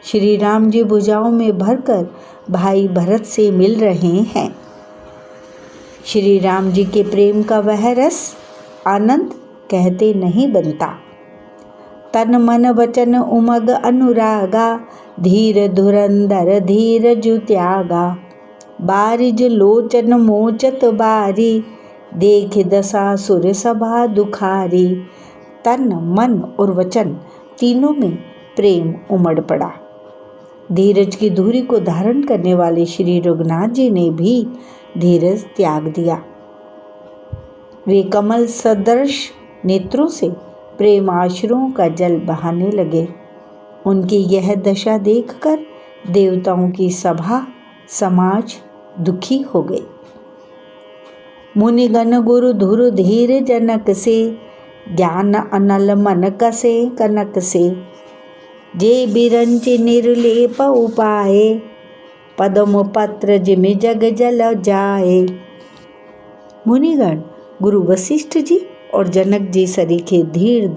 श्री राम जी भुजाओं में भरकर भाई भरत से मिल रहे हैं। श्री राम जी के प्रेम का वह रस आनंद कहते नहीं बनता। तन मन वचन उमग अनुरागा, धीर धुरंधर धीर जु त्यागा, बारिज लोचन मोचत बारी, देख दशा सुर सभा दुखारी। तन मन और वचन तीनों में प्रेम उमड़ पड़ा। धीरज की धुरी को धारण करने वाले श्री रघुनाथ जी ने भी धीरज त्याग दिया। वे कमल सदृश नेत्रों से प्रेम आश्रुओं का जल बहाने लगे। उनकी यह दशा देखकर देवताओं की सभा समाज दुखी हो गई। मुनिगण गुरु धुर धीर जनक से, ज्ञान अनल मन कसे कनक से, जे बिरंच निर्लेप उपाए, पदम पत्र जिमि जग जल जाए। मुनिगण गुरु वशिष्ठ जी और जनक जी सरीखे धीर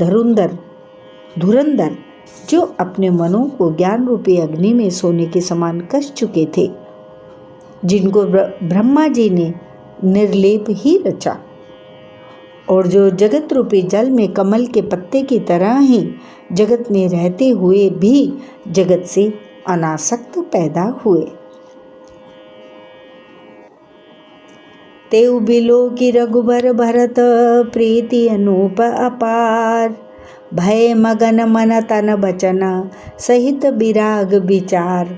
धुरंधर जो अपने मनों को ज्ञान रूपी अग्नि में सोने के समान कस चुके थे, जिनको ब्रह्मा जी ने निर्लेप ही रचा और जो जगत रूपी जल में कमल के पत्ते की तरह ही जगत में रहते हुए भी जगत से अनासक्त पैदा हुए। तेउ बिलो की रघुबर भरत, प्रीति अनूप अपार, भय मगन मन तन बचन, सहित विराग विचार।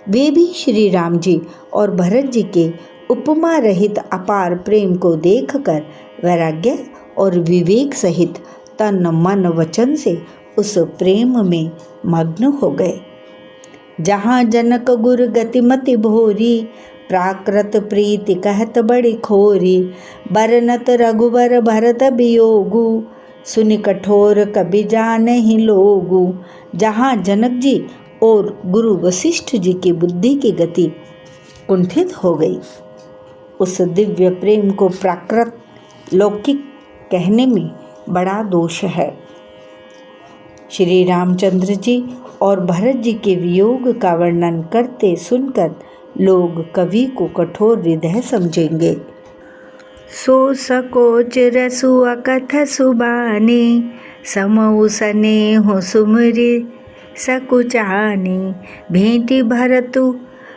वे भी श्री राम जी और भरत जी के उपमा रहित अपार प्रेम को देखकर वैराग्य और विवेक सहित तन मन वचन से उस प्रेम में मग्न हो गए। जहाँ जनक गुर गतिमति भोरी, प्राकृत प्रीति कहत बड़ी खोरी, बरनत रघुबर भरत वियोगु, सुनि कठोर कबि जानहि लोगु। जहाँ जनक जी और गुरु वशिष्ठ जी की बुद्धि की गति कुंठित हो गई, उस दिव्य प्रेम को प्राकृत लौकिक कहने में बड़ा दोष है। श्री रामचंद्र जी और भरत जी के वियोग का वर्णन करते सुनकर लोग कवि को कठोर हृदय समझेंगे। सो सकोच रसु अकथ सुबानी, समऊ स्नेह सुमरि सकुचानी, भेंटी भरतु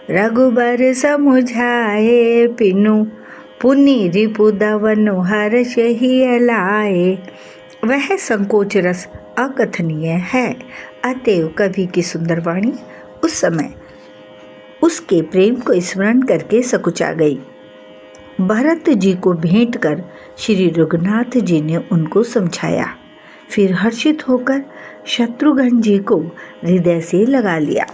रघुबर समुझाए, पिनु पुनि रिपु दवनु हर्ष ही लाए। वह संकोच रस अकथनीय है, अतएव कवि की सुंदर वाणी उस समय उसके प्रेम को स्मरण करके सकुचा गई। भरत जी को भेंट कर श्री रघुनाथ जी ने उनको समझाया, फिर हर्षित होकर शत्रुघ्न जी को हृदय से लगा लिया।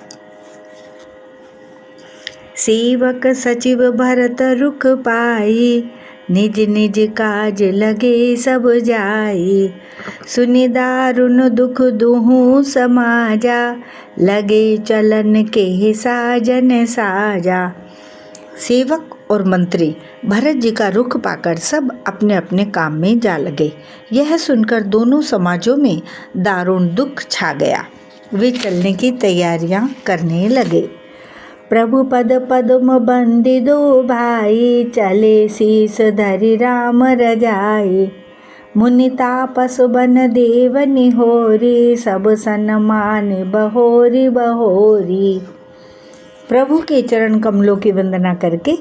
सेवक सचिव भरत रुख पाई, निज निज काज लगे सब जाई। सुनि दारुन दुख दुहु समाजा, लगे चलन के साजन साजा। सेवक और मंत्री भरत जी का रुख पाकर सब अपने अपने काम में जा लगे। यह सुनकर दोनों समाजों में दारुण दुख छा गया। वे चलने की तैयारियां करने लगे। प्रभु पद पद्म बंदी दो भाई, चले शीस धरि राम रजाई। मुनि तापस बन देव निहोरी, सब सन्मान बहोरी बहोरी। प्रभु के चरण कमलों की वंदना करके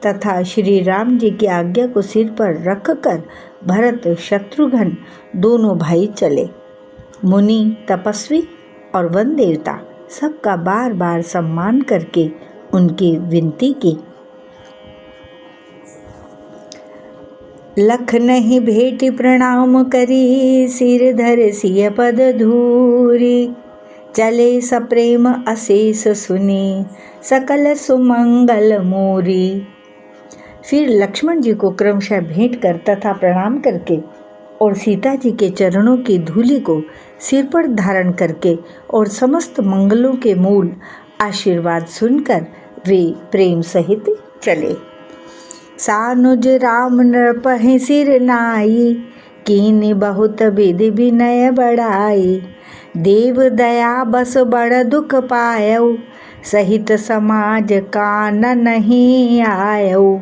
तथा श्री राम जी की आज्ञा को सिर पर रखकर भरत शत्रुघ्न दोनों भाई चले। मुनि, तपस्वी और वन देवता सबका बार बार सम्मान करके उनकी विनती की। लख नहीं भेटी प्रणाम करी, सिर धर सिय पद धूरी। चले सप्रेम अशेष सुनी, सकल सुमंगल मोरी। फिर लक्ष्मण जी को क्रमशः भेंट कर तथा प्रणाम करके और सीता जी के चरणों की धूलि को सिर पर धारण करके और समस्त मंगलों के मूल आशीर्वाद सुनकर वे प्रेम सहित चले। सानुज राम नृपहि सिर नाई, कीनि बहुत विधि विनय बढ़ाई। देव दया बस बड़ दुख पायऊ, सहित समाज कान नहीं आयऊ।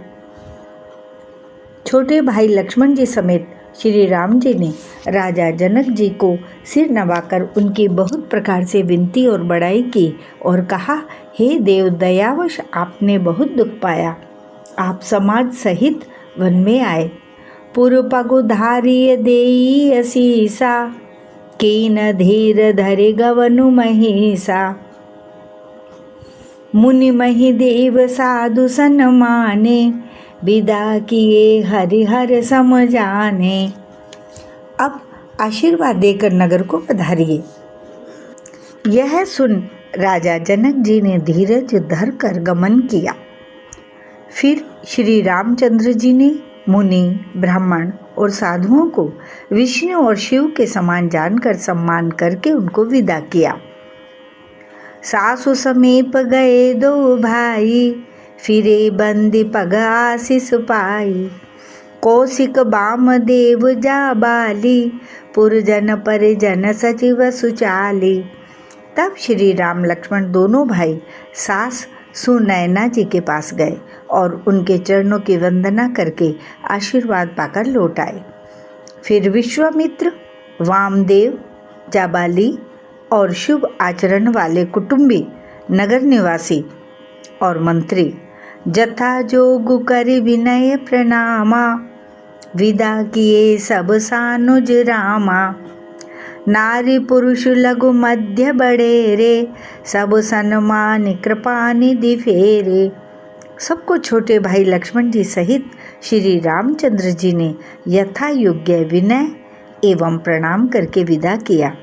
छोटे भाई लक्ष्मण जी समेत श्री राम जी ने राजा जनक जी को सिर नवाकर उनकी बहुत प्रकार से विनती और बड़ाई की और कहा, हे देव दयावश आपने बहुत दुख पाया, आप समाज सहित वन में आए। पुर पगु धारिय देई असीसा, कीन धीर धरि गवनु महिषा। मुनि महि देव साधु सन्माने, विदा किए हरिहर समझाने। अब आशीर्वाद देकर नगर को पधारिए। यह सुन राजा जनक जी ने धीरज धर कर गमन किया। फिर श्री रामचंद्र जी ने मुनि, ब्राह्मण और साधुओं को विष्णु और शिव के समान जानकर सम्मान करके उनको विदा किया। सासु समीप गए दो भाई, फिरे बंदी पग आशीष पाई। कौशिक बाम देव जा बाली, पुरजन परिजन सचिव सुचाली। तब श्री राम लक्ष्मण दोनों भाई सास सुनैना जी के पास गए और उनके चरणों की वंदना करके आशीर्वाद पाकर लौट आए। फिर विश्वामित्र, वामदेव, जाबाली और शुभ आचरण वाले कुटुंबी, नगर निवासी और मंत्री जथा जोगु करि विनय प्रणामा। विदा किए सब सानुज रामा। नारी पुरुष लघु मध्य बड़ेरे, सब सन्मान कृपा निधि फेरे। सबको छोटे भाई लक्ष्मण जी सहित श्री रामचंद्र जी ने यथा योग्य विनय एवं प्रणाम करके विदा किया।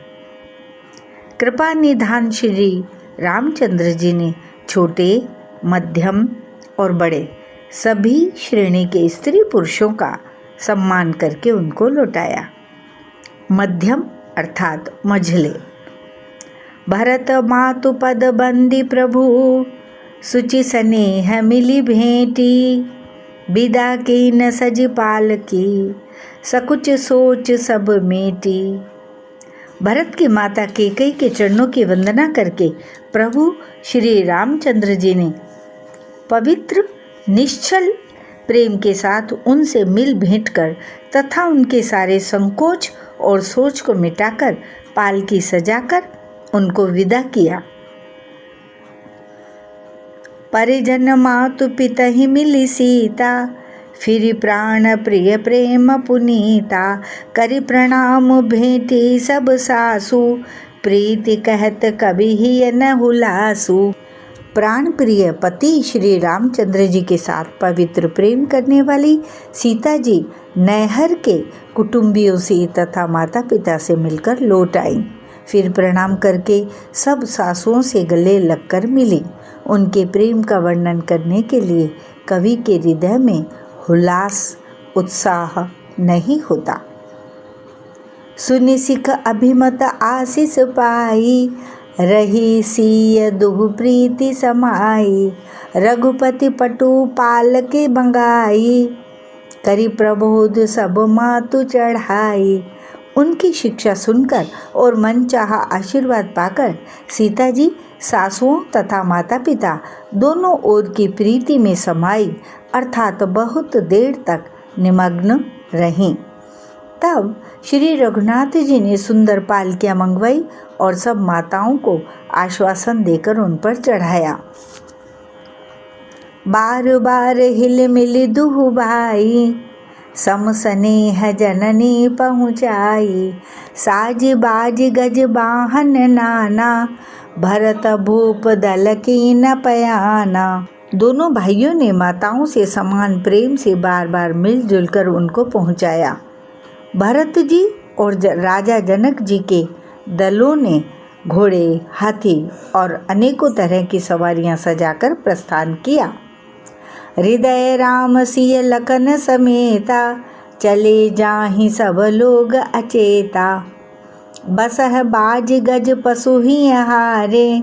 कृपा निधान श्री रामचंद्र जी ने छोटे, मध्यम और बड़े सभी श्रेणी के स्त्री पुरुषों का सम्मान करके उनको लौटाया। मध्यम अर्थात मझले। भरत मातु पद बंदी प्रभु, सुचि स्नेह मिली भेंटी। विदा की न सज पाल की, सकुच सोच सब मेटी। भरत की माता कैकेयी के चरणों की वंदना करके प्रभु श्री रामचंद्र जी ने पवित्र निश्चल प्रेम के साथ उनसे मिल भेंट कर तथा उनके सारे संकोच और सोच को मिटाकर पालकी सजाकर उनको विदा किया। परिजन मातु पिता ही मिली सीता, फिर प्राण प्रिय प्रेम पुनीता। करि प्रणाम भेंटी सब सासु, प्रीति कहत कभी ही न हुलासु। प्राण प्रिय पति श्री रामचंद्र जी के साथ पवित्र प्रेम करने वाली सीता जी नैहर के कुटुंबियों से तथा माता पिता से मिलकर लौट आई। फिर प्रणाम करके सब सासुओं से गले लगकर मिली उनके प्रेम का वर्णन करने के लिए कवि के हृदय में उल्लास उत्साह नहीं होता। सुनि सिख अभिमत आशीष पाई, रही सीय दुह प्रीति समाई। रघुपति पटु पाल के बंगाई, करी प्रबोध सब मातु चढ़ाई। उनकी शिक्षा सुनकर और मनचाहा आशीर्वाद पाकर सीता जी सासुओं तथा माता पिता दोनों ओर की प्रीति में समाई, अर्थात बहुत देर तक निमग्न रहीं। तब श्री रघुनाथ जी ने सुंदर पालकियां मंगवाई और सब माताओं को आश्वासन देकर उन पर चढ़ाया। बार बार हिल मिल दुहु भाई, सम स्नेह जननी पहुँचाई। साज बाज गज बाहन नाना, भरत भूप दल की न पयाना। दोनों भाइयों ने माताओं से समान प्रेम से बार बार मिलजुल कर उनको पहुँचाया। भरत जी और राजा जनक जी के दलों ने घोड़े, हाथी और अनेकों तरह की सवारियां सजाकर प्रस्थान किया। हृदय राम सिय लखन समेता, चले जाहि सब लोग अचेता। बसह बाज गज पशु ही हारे,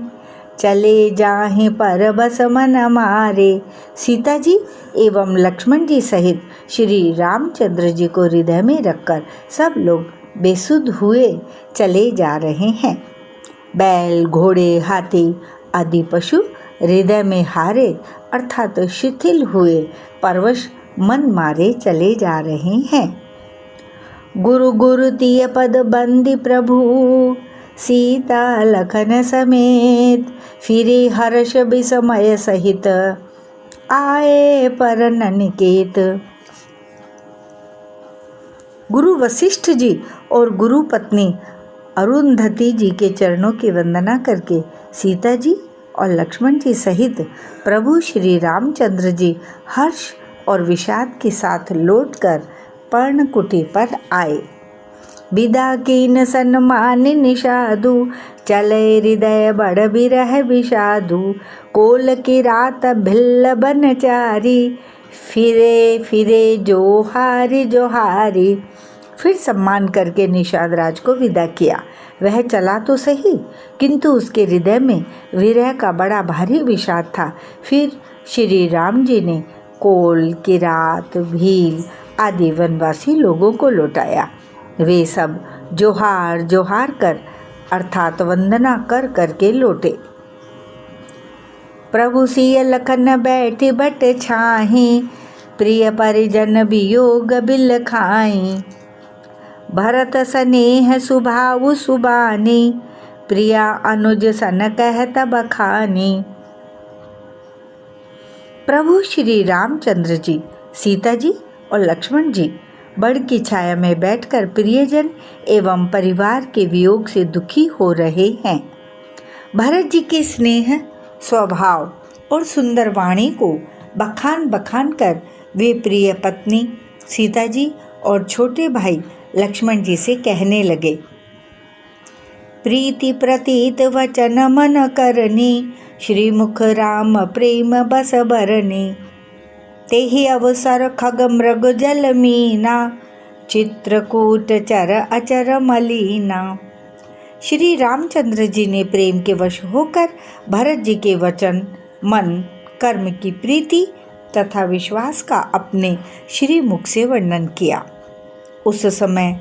चले जाहि पर बस मन मारे। सीता जी एवं लक्ष्मण जी सहित श्री रामचंद्र जी को हृदय में रखकर सब लोग बेसुध हुए चले जा रहे हैं। बैल, घोड़े, हाथी आदि पशु हृदय में हारे अर्थात शिथिल हुए परवश मन मारे चले जा रहे हैं। गुरु गुरु तिय पद बंदी प्रभु, सीता लखन समेत। फिरे हर्ष विस्मय सहित, आए पर ननिकेत। गुरु वशिष्ठ जी और गुरु पत्नी अरुंधति जी के चरणों की वंदना करके सीता जी और लक्ष्मण जी सहित प्रभु श्री रामचंद्र जी हर्ष और विषाद के साथ लौटकर पर्णकुटी पर आए। विदा कीन सन्मान निषादु, चले हृदय बड़ बिरह विषादु। कोल की रात भिल्ल बनचारी, फिरे फिरे जोहारी जोहारी। फिर सम्मान करके निषाद राज को विदा किया। वह चला तो सही, किंतु उसके हृदय में विरह का बड़ा भारी विषाद था। फिर श्री राम जी ने कोल, किरात, भील आदि वनवासी लोगों को लौटाया। वे सब जोहार जोहार कर अर्थात वंदना कर करके लौटे। प्रभु सिय लखन बैठे बट छाही, प्रिय परिजन वियोग बिल खाई। भरत स्नेह सुभाव सुबानी, प्रिया अनुज सन कहत बखानी। प्रभु श्री रामचंद्र जी, सीता जी और लक्ष्मण जी बड़ की छाया में बैठकर प्रियजन एवं परिवार के वियोग से दुखी हो रहे हैं। भरत जी के स्नेह, स्वभाव और सुंदर वाणी को बखान बखान कर वे प्रिय पत्नी सीता जी और छोटे भाई लक्ष्मण जी से कहने लगे। प्रीति प्रतीत वचन मन करनी, श्रीमुख राम प्रेम बस बरनी। तेहि अवसर खग मृग जल मीना, चित्रकूट चर अचर मलीना। श्री रामचंद्र जी ने प्रेम के वश होकर भरत जी के वचन, मन, कर्म की प्रीति तथा विश्वास का अपने श्री मुख से वर्णन किया। उस समय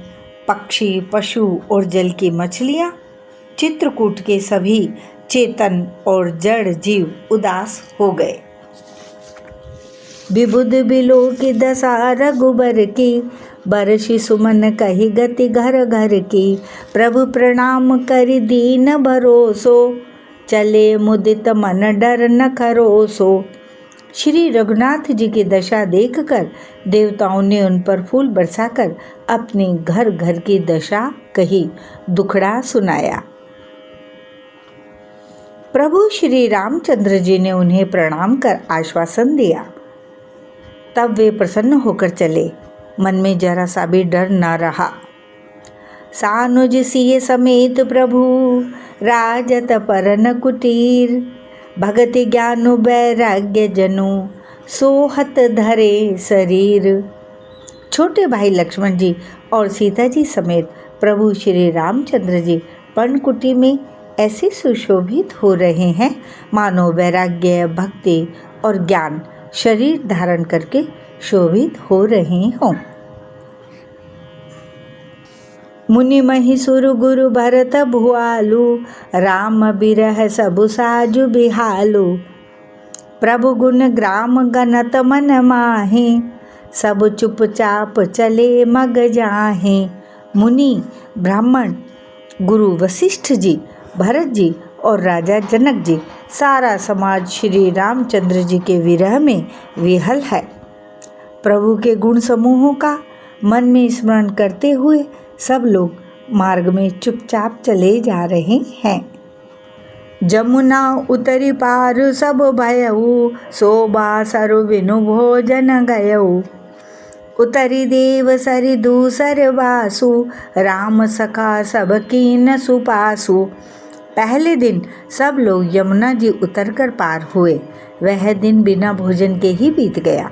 पक्षी, पशु और जल की मछलियाँ, चित्रकूट के सभी चेतन और जड़ जीव उदास हो गए। विबुध बिलो की दशा रघुबर की, बरषि सुमन कही गति घर घर की। प्रभु प्रणाम करि दीन भरोसो, चले मुदित मन डर न खरोसो। श्री रघुनाथ जी की दशा देखकर देवताओं ने उन पर फूल बरसाकर अपनी घर घर की दशा कही, दुखड़ा सुनाया। प्रभु श्री रामचंद्र जी ने उन्हें प्रणाम कर आश्वासन दिया। तब वे प्रसन्न होकर चले, मन में जरा सा भी डर न रहा। सानुज सिय समेत प्रभु, राजत परन कुटीर। भगति ज्ञान वैराग्य जनु सोहत धरे शरीर। छोटे भाई लक्ष्मण जी और सीता जी समेत प्रभु श्री रामचंद्र जी पर्णकुटी में ऐसे सुशोभित हो रहे हैं मानो वैराग्य, भक्ति और ज्ञान शरीर धारण करके शोभित हो रहे हों। मुनि महिसुर गुरु भरत भुआलु, राम बिरह सबु साजु बिहालु। प्रभु गुण ग्राम गनत मन माहे, सब चुपचाप चले मग जाहे। मुनि, ब्राह्मण, गुरु वशिष्ठ जी, भरत जी और राजा जनक जी, सारा समाज श्री रामचंद्र जी के विरह में विहल है। प्रभु के गुण समूहों का मन में स्मरण करते हुए सब लोग मार्ग में चुपचाप चले जा रहे हैं। जमुना उतरी पार सब भयऊ, शोभा सरु बिनु भोजन गयऊ। उतरी देव सरि दूसर वासु, राम सखा सब कीन सुपासु। पहले दिन सब लोग यमुना जी उतरकर पार हुए। वह दिन बिना भोजन के ही बीत गया।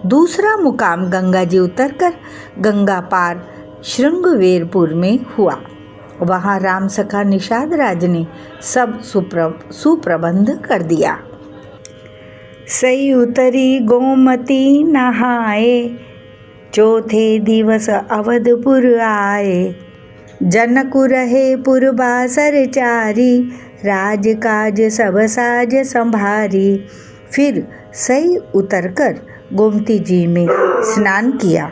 दूसरा मुकाम गंगा जी उतरकर गंगा पार श्रृंगवेरपुर में हुआ। वहाँ राम सखा निषाद राज ने सब सुप्रबंध कर दिया। सई उतरी गोमती नहाए, चौथे दिवस अवधपुर आए। जनकु रहे पुरबासर चारी, राजकाज सब साज संभारी। फिर सई उतरकर गोमती जी में स्नान किया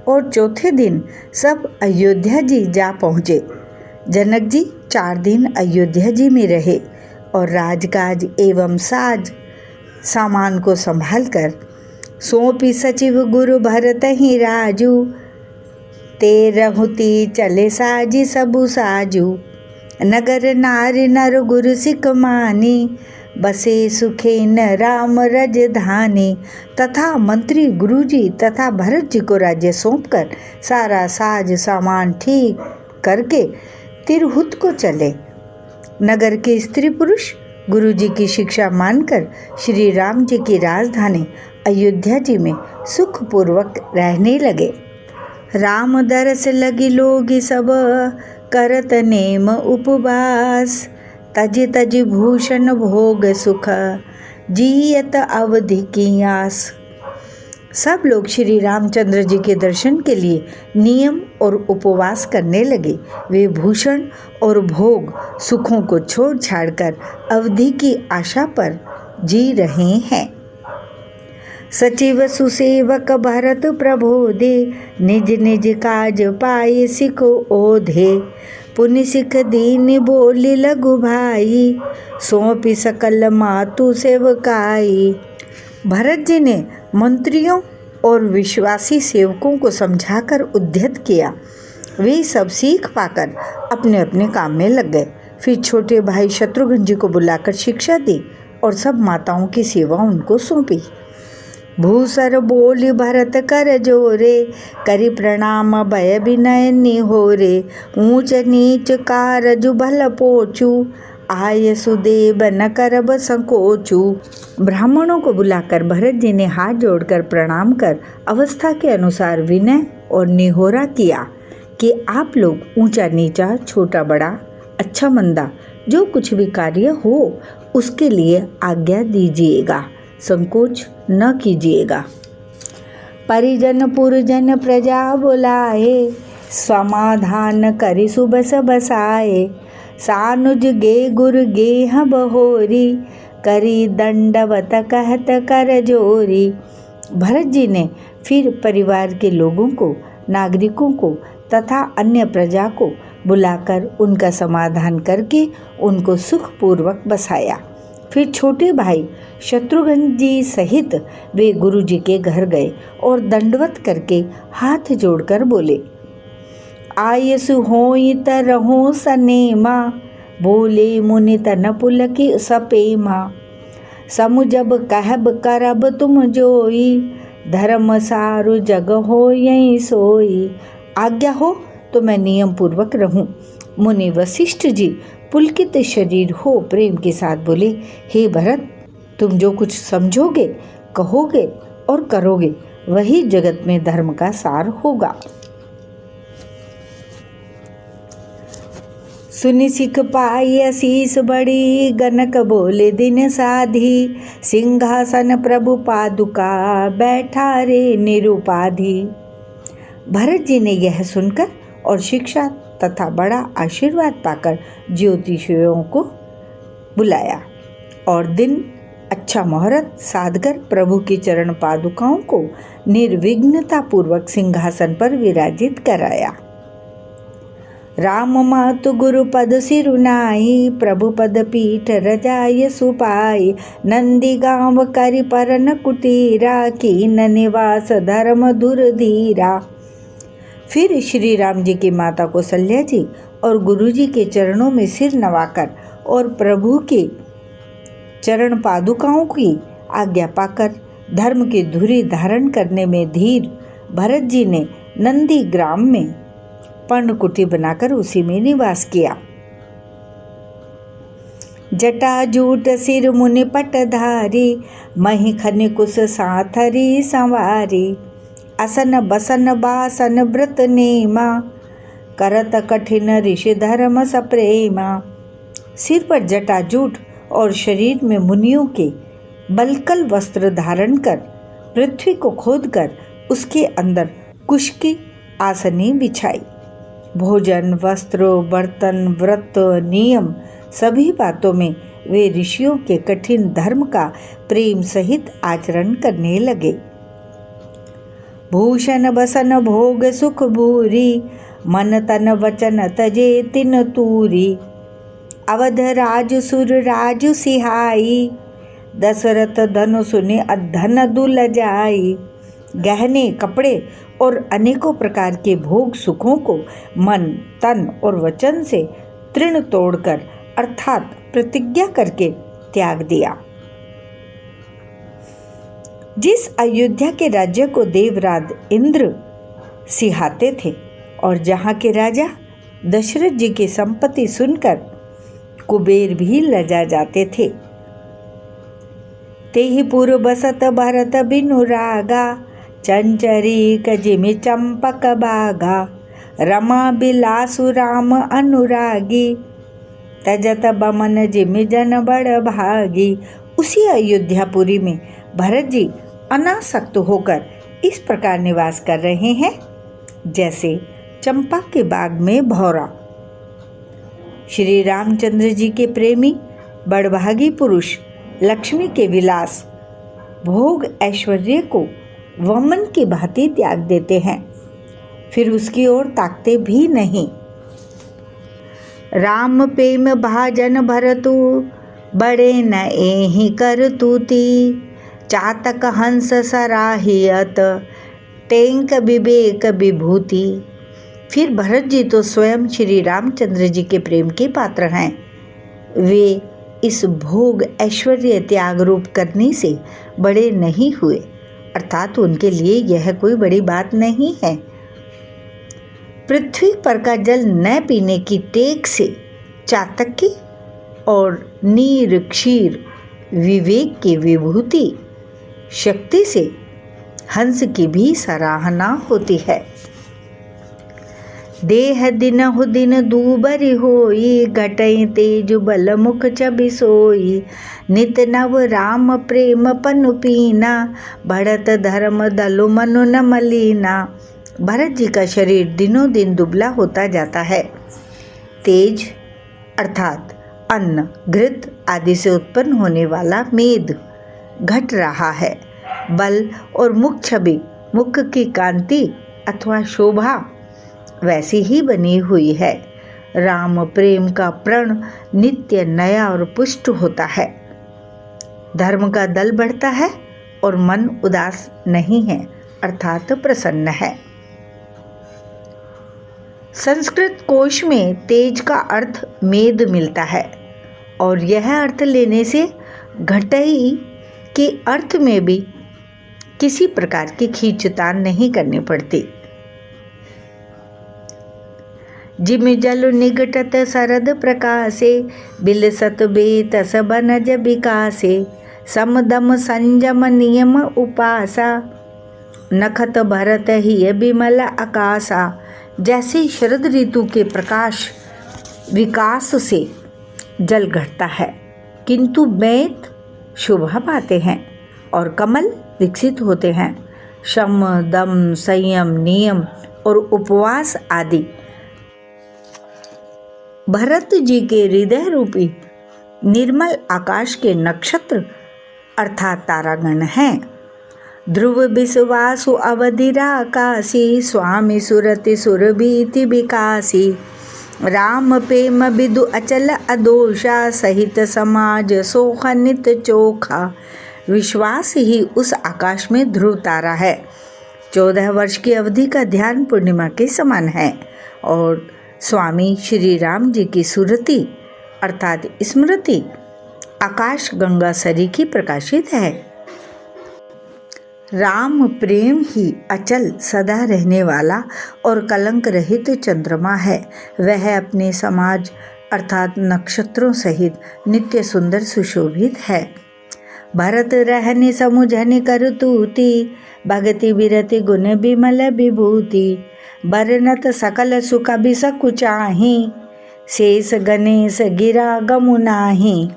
और चौथे दिन सब अयोध्या जी जा पहुँचे। जनक जी 4 दिन अयोध्या जी में रहे और राजकाज एवं साज सामान को संभालकर सौंपी सचिव गुरु भरत ही राजू। तेरहुती चले साजी सबु साजू। नगर नारी नर गुरु सिख मानी, बसे सुखे न राम रजधानी। तथा मंत्री गुरुजी तथा भरत जी को राज्य सौंपकर सारा साज सामान ठीक करके तिरहुत को चले। नगर के स्त्री पुरुष गुरुजी की शिक्षा मानकर श्री राम जी की राजधानी अयोध्या जी में सुखपूर्वक रहने लगे। राम दरस लगी लोग सब, करत नेम उपवास। तज तज भूषण भोग सुख, जियत अवधि की आस। सब लोग श्री रामचंद्र जी के दर्शन के लिए नियम और उपवास करने लगे। वे भूषण और भोग सुखों को छोड़ छाड़कर अवधि की आशा पर जी रहे हैं। सचिव सुसेवक भरत प्रबोधे, निज निज काज पाए सिख ओधे। पुनि सिख दीन बोली लघु भाई, सौंपी सकल मातु सेवकाई। भरत जी ने मंत्रियों और विश्वासी सेवकों को समझाकर उद्यत किया। वे सब सीख पाकर अपने अपने काम में लग गए। फिर छोटे भाई शत्रुघ्न जी को बुलाकर शिक्षा दी और सब माताओं की सेवा उनको सौंपी। भूसर बोली भरत कर जोरे, करी प्रणाम भय विनय निहोरे। ऊंच नीच कारजु भल पोचू, आय सुदेव न करब संकोचू। ब्राह्मणों को बुलाकर भरत जी ने हाथ जोड़कर प्रणाम कर अवस्था के अनुसार विनय और निहोरा किया कि आप लोग ऊंचा नीचा, छोटा बड़ा, अच्छा मंदा जो कुछ भी कार्य हो उसके लिए आज्ञा दीजिएगा, संकोच न कीजिएगा। परिजन पुरजन प्रजा बुलाए, समाधान करि सुबस बसाए। सानुज गे गुरु गेह बहोरी, करी दंडवत कहत कर जोरी। भरत जी ने फिर परिवार के लोगों को, नागरिकों को तथा अन्य प्रजा को बुलाकर उनका समाधान करके उनको सुखपूर्वक बसाया। फिर छोटे भाई शत्रुघ्न जी सहित वे गुरु जी के घर गए और दंडवत करके हाथ जोड़कर बोले, आयसु होई तरहो सनेमा। बोले मुनि तन पुलकी सपेमा। समु जब कहब करब तुम जोई, धर्म सारु जग हो यही सोई। आज्ञा हो तो मैं नियम पूर्वक रहूं, मुनि वशिष्ठ जी पुलकित शरीर हो प्रेम के साथ बोले, हे भरत, तुम जो कुछ समझोगे, कहोगे और करोगे वही जगत में धर्म का सार होगा। सुनि सिख पाई असीस बड़ी, गनक बोले दिन साधी, सिंहासन प्रभु पादुका, बैठा रे निरुपाधि। भरत जी ने यह सुनकर और शिक्षा तथा बड़ा आशीर्वाद पाकर ज्योतिषियों को बुलाया और दिन अच्छा मुहूर्त साधकर प्रभु की चरण पादुकाओं को निर्विघ्नता पूर्वक सिंहासन पर विराजित कराया। राम मातु गुरु पद सिरुनाई, प्रभु पद पीठ रजाय सुपाई, नंदी गांव करि परन कुटीरा, कीन निवास धर्म धुरधीरा। फिर श्री राम जी की माता कौशल्या जी और गुरु जी के चरणों में सिर नवाकर और प्रभु के चरण पादुकाओं की आज्ञा पाकर धर्म की धुरी धारण करने में धीर भरत जी ने नंदी ग्राम में पर्णकुटी बनाकर उसी में निवास किया। जटाजूट सिर मुनि पटधारी, मही खनि कुश साथरी संवारी, असन बसन बासन व्रत नेमा, करत कठिन ऋषि धर्म सप्रेमा। सिर पर जटाजूट और शरीर में मुनियों के बलकल वस्त्र धारण कर पृथ्वी को खोदकर उसके अंदर कुश की आसनी बिछाई। भोजन, वस्त्र, बर्तन, व्रत, नियम सभी बातों में वे ऋषियों के कठिन धर्म का प्रेम सहित आचरण करने लगे। भूषण बसन भोग सुख भूरी, मन तन वचन तजे तिन तूरी, अवध राज सुर राज सिहाई, दशरथ धनु सुने अधन दुल जाई। गहने, कपड़े और अनेकों प्रकार के भोग सुखों को मन, तन और वचन से तृण तोड़कर अर्थात प्रतिज्ञा करके त्याग दिया। जिस अयोध्या के राज्य को देवराज इंद्र सिहाते थे और जहाँ के राजा दशरथ जी की संपत्ति सुनकर कुबेर भी लजा जाते थे, तेहि पुर बसत भरत बिनु रागा, चंचरी कजिमि चंपक बागा, रमा बिलासु राम अनुरागी, तजत बमन जिमि जन बड़ भागी। उसी अयोध्यापुरी में भरत जी अनासक्त होकर इस प्रकार निवास कर रहे हैं जैसे चंपा के बाग में भौरा। श्री रामचंद्र जी के प्रेमी बड़भागी पुरुष लक्ष्मी के विलास भोग ऐश्वर्य को वमन की भांति त्याग देते हैं, फिर उसकी ओर ताकते भी नहीं। राम प्रेम भाजन भरतु, बड़े न एहि कर तूती, चातक हंस सराहियत, टेंक विवेक विभूति। फिर भरत जी तो स्वयं श्री रामचंद्र जी के प्रेम के पात्र हैं। वे इस भोग ऐश्वर्य त्याग रूप करने से बड़े नहीं हुए, अर्थात उनके लिए यह कोई बड़ी बात नहीं है। पृथ्वी पर का जल न पीने की टेक से चातकी और नीर क्षीर विवेक की विभूति शक्ति से हंस की भी सराहना होती है। देह दिनहु दिन दूबरि होई, घटई तेजु बल मुख छबि सोई, नित नव राम प्रेम पनु पीना, बढ़त धर्म दलु मनु न मलीना। भरत जी का शरीर दिनों दिन दुबला होता जाता है। तेज अर्थात अन्न, घृत आदि से उत्पन्न होने वाला मेद घट रहा है। बल और मुख छवि, मुख की कांति अथवा शोभा वैसी ही बनी हुई है। राम प्रेम का प्रण नित्य नया और पुष्ट होता है। धर्म का दल बढ़ता है और मन उदास नहीं है, अर्थात प्रसन्न है। संस्कृत कोश में तेज का अर्थ मेद मिलता है और यह अर्थ लेने से घटई के अर्थ में भी किसी प्रकार की खींचतान नहीं करनी पड़ती। जिमि जल निगटत सरद प्रकाशे, बिलसत बेतस बनज विकासे, समदम संजम नियम उपासा, नखत भरत ही बिमल आकाशा। जैसे शरद ऋतु के प्रकाश विकास से जल घटता है, किंतु बेत शोभा पाते हैं और कमल विकसित होते हैं। शम दम संयम नियम और उपवास आदि भरत जी के हृदय रूपी निर्मल आकाश के नक्षत्र अर्थात तारागण हैं। ध्रुव विश्वासु अवधिराकाशी, स्वामी सुरति सुरभीति विकासी, राम प्रेम विदु अचल अदोषा, सहित समाज सोखनित चोखा। विश्वास ही उस आकाश में ध्रुव तारा है। 14 वर्ष की अवधि का ध्यान पूर्णिमा के समान है और स्वामी श्री राम जी की सुरति अर्थात स्मृति आकाश गंगा सरीखी प्रकाशित है। राम प्रेम ही अचल सदा रहने वाला और कलंक रहित चंद्रमा है। वह अपने समाज अर्थात नक्षत्रों सहित नित्य सुंदर सुशोभित है। भरत रहने समुझन कर तूती, भगति विरति गुण बिमल विभूति, बरनत सकल सुख बिसकुचाही, शेष गणेश गिरा गमु नाही।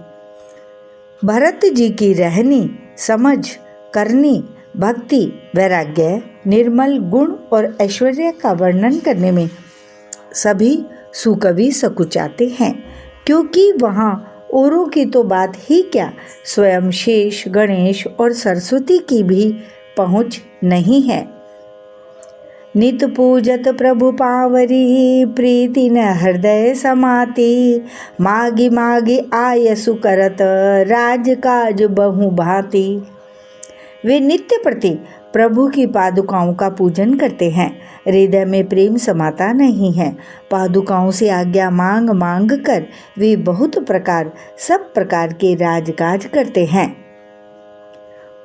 भरत जी की रहनी समझ करनी भक्ति वैराग्य निर्मल गुण और ऐश्वर्य का वर्णन करने में सभी सुकवि सकुचाते हैं, क्योंकि वहाँ औरों की तो बात ही क्या, स्वयं शेष गणेश और सरस्वती की भी पहुँच नहीं है। नित पूजत प्रभु पावरी, प्रीति न हृदय समाती, मागी मागी आयसु करत, राजकाज बहु भांति। वे नित्य प्रति प्रभु की पादुकाओं का पूजन करते हैं, हृदय में प्रेम समाता नहीं है। पादुकाओं से आज्ञा मांग मांग कर वे बहुत प्रकार सब प्रकार के राजकाज करते हैं।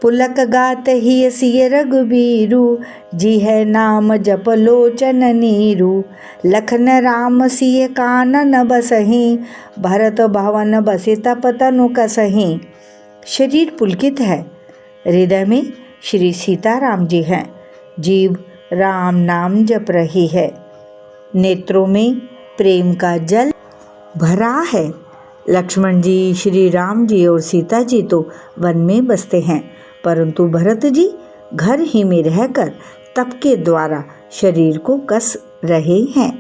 पुलक गात ही सिय रघुबीरु, जी है नाम जप लोचन नीरु, लखन राम सिय कानन बसही, भरत भवन बसे तप तनु कसही। शरीर पुलकित है, हृदय में श्री सीताराम जी हैं, जीव राम नाम जप रही है, नेत्रों में प्रेम का जल भरा है। लक्ष्मण जी, श्री राम जी और सीता जी तो वन में बसते हैं, परंतु भरत जी घर ही में रहकर तप के द्वारा शरीर को कस रहे हैं।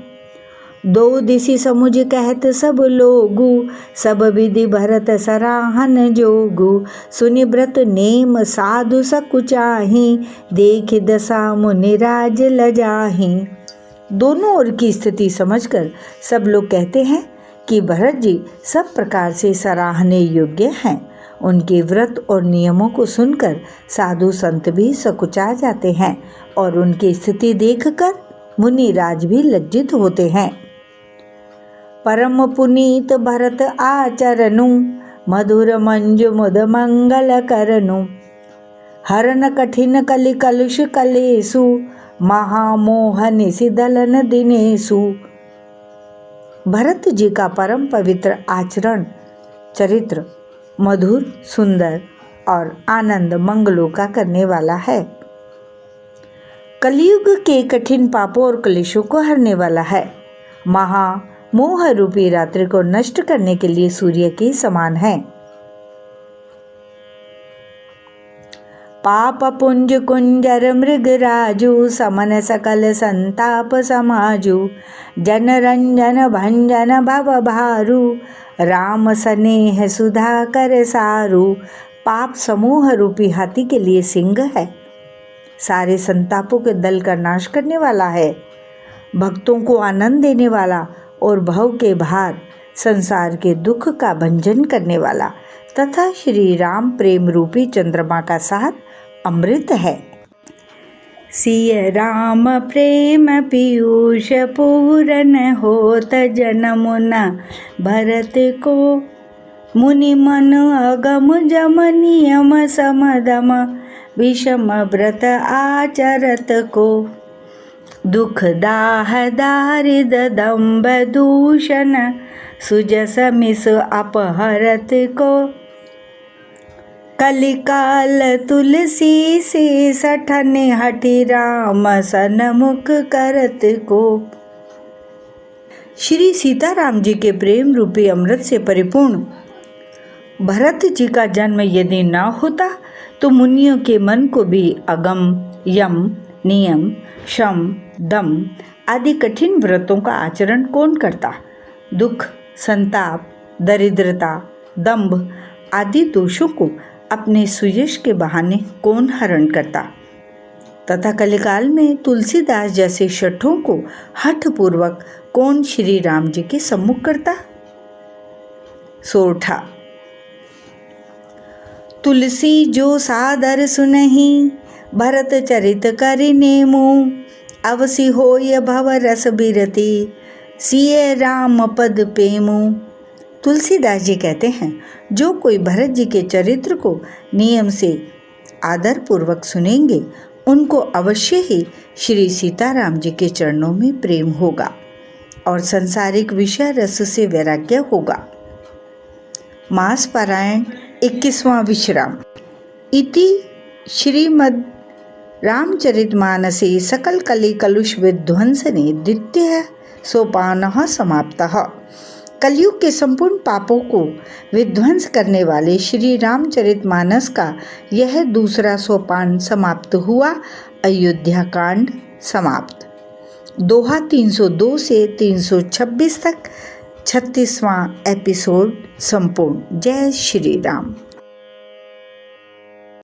दो दिशि समुझ कहत सब लोगु, सब विधि भरत सराहन जोगु, सुनि व्रत नेम साधु सकुचाही, देख दशा मुनिराज लजाही। दोनों ओर की स्थिति समझकर सब लोग कहते हैं कि भरत जी सब प्रकार से सराहने योग्य हैं। उनके व्रत और नियमों को सुनकर साधु संत भी सकुचा जाते हैं और उनकी स्थिति देखकर मुनिराज भी लज्जित होते हैं। परम पुनीत भरत आचरनु, मधुर मंजु मुद मंगल करनु, हरन कठिन कलि कलुष कलेसु, महामोह निशिदलन दिनेसु। भरत जी का परम पवित्र आचरण चरित्र मधुर सुंदर और आनंद मंगलों का करने वाला है। कलयुग के कठिन पापों और क्लेशों को हरने वाला है। महामोह रूपी रात्रि को नष्ट करने के लिए सूर्य के समान है। पाप पुंज कुंजर मृगराजु, समन सकल संताप समाजु, जन रंजन भंजन भव भारू, राम स्नेह सुधा कर सारू। पाप समूह रूपी हाथी के लिए सिंह है, सारे संतापों के दल का नाश करने वाला है, भक्तों को आनंद देने वाला और भव के भार संसार के दुख का भंजन करने वाला तथा श्री राम प्रेम रूपी चंद्रमा का साथ अमृत है। सिय राम प्रेम पीयूष पूरन होत जनमुना भरत को, मुनि मन अगम जम नियम समदम विषम व्रत आचरत को। दुख दाह दारिद दंभ दूषण सुजस मिस अपहरत को। कलिकाल तुलसी से सठन हठि राम सन्मुख करत को। श्री सीताराम जी के प्रेम रूपी अमृत से परिपूर्ण भरत जी का जन्म यदि न होता तो मुनियों के मन को भी अगम, यम, नियम, शम, दम आदि कठिन व्रतों का आचरण कौन करता। दुख, संताप, दरिद्रता, दंभ आदि दोषों को अपने सुयश के बहाने कौन हरण करता तथा कलिकाल में तुलसीदास जैसे शठों को हठ पूर्वक कौन श्री राम जी के सम्मुख करता। सोरठा। तुलसी जो सादर सुनहि भरत चरित करि नेमु। अवसि होय भव रस बिरति सिय राम पद पेमु। तुलसीदास जी कहते हैं, जो कोई भरत जी के चरित्र को नियम से आदर पूर्वक सुनेंगे उनको अवश्य ही श्री सीताराम जी के चरणों में प्रेम होगा और सांसारिक विषय रस से वैराग्य होगा। मास पारायण 21वां विश्राम। इति श्रीमद् रामचरितमानसे सकल कलि कलुष विध्वंसने द्वितीय सोपानः समाप्तः। कलयुग के संपूर्ण पापों को विध्वंस करने वाले श्री रामचरितमानस का यह दूसरा सोपान समाप्त हुआ। अयोध्या कांड समाप्त। दोहा 302 से 326 तक 36वां एपिसोड संपूर्ण। जय श्री राम।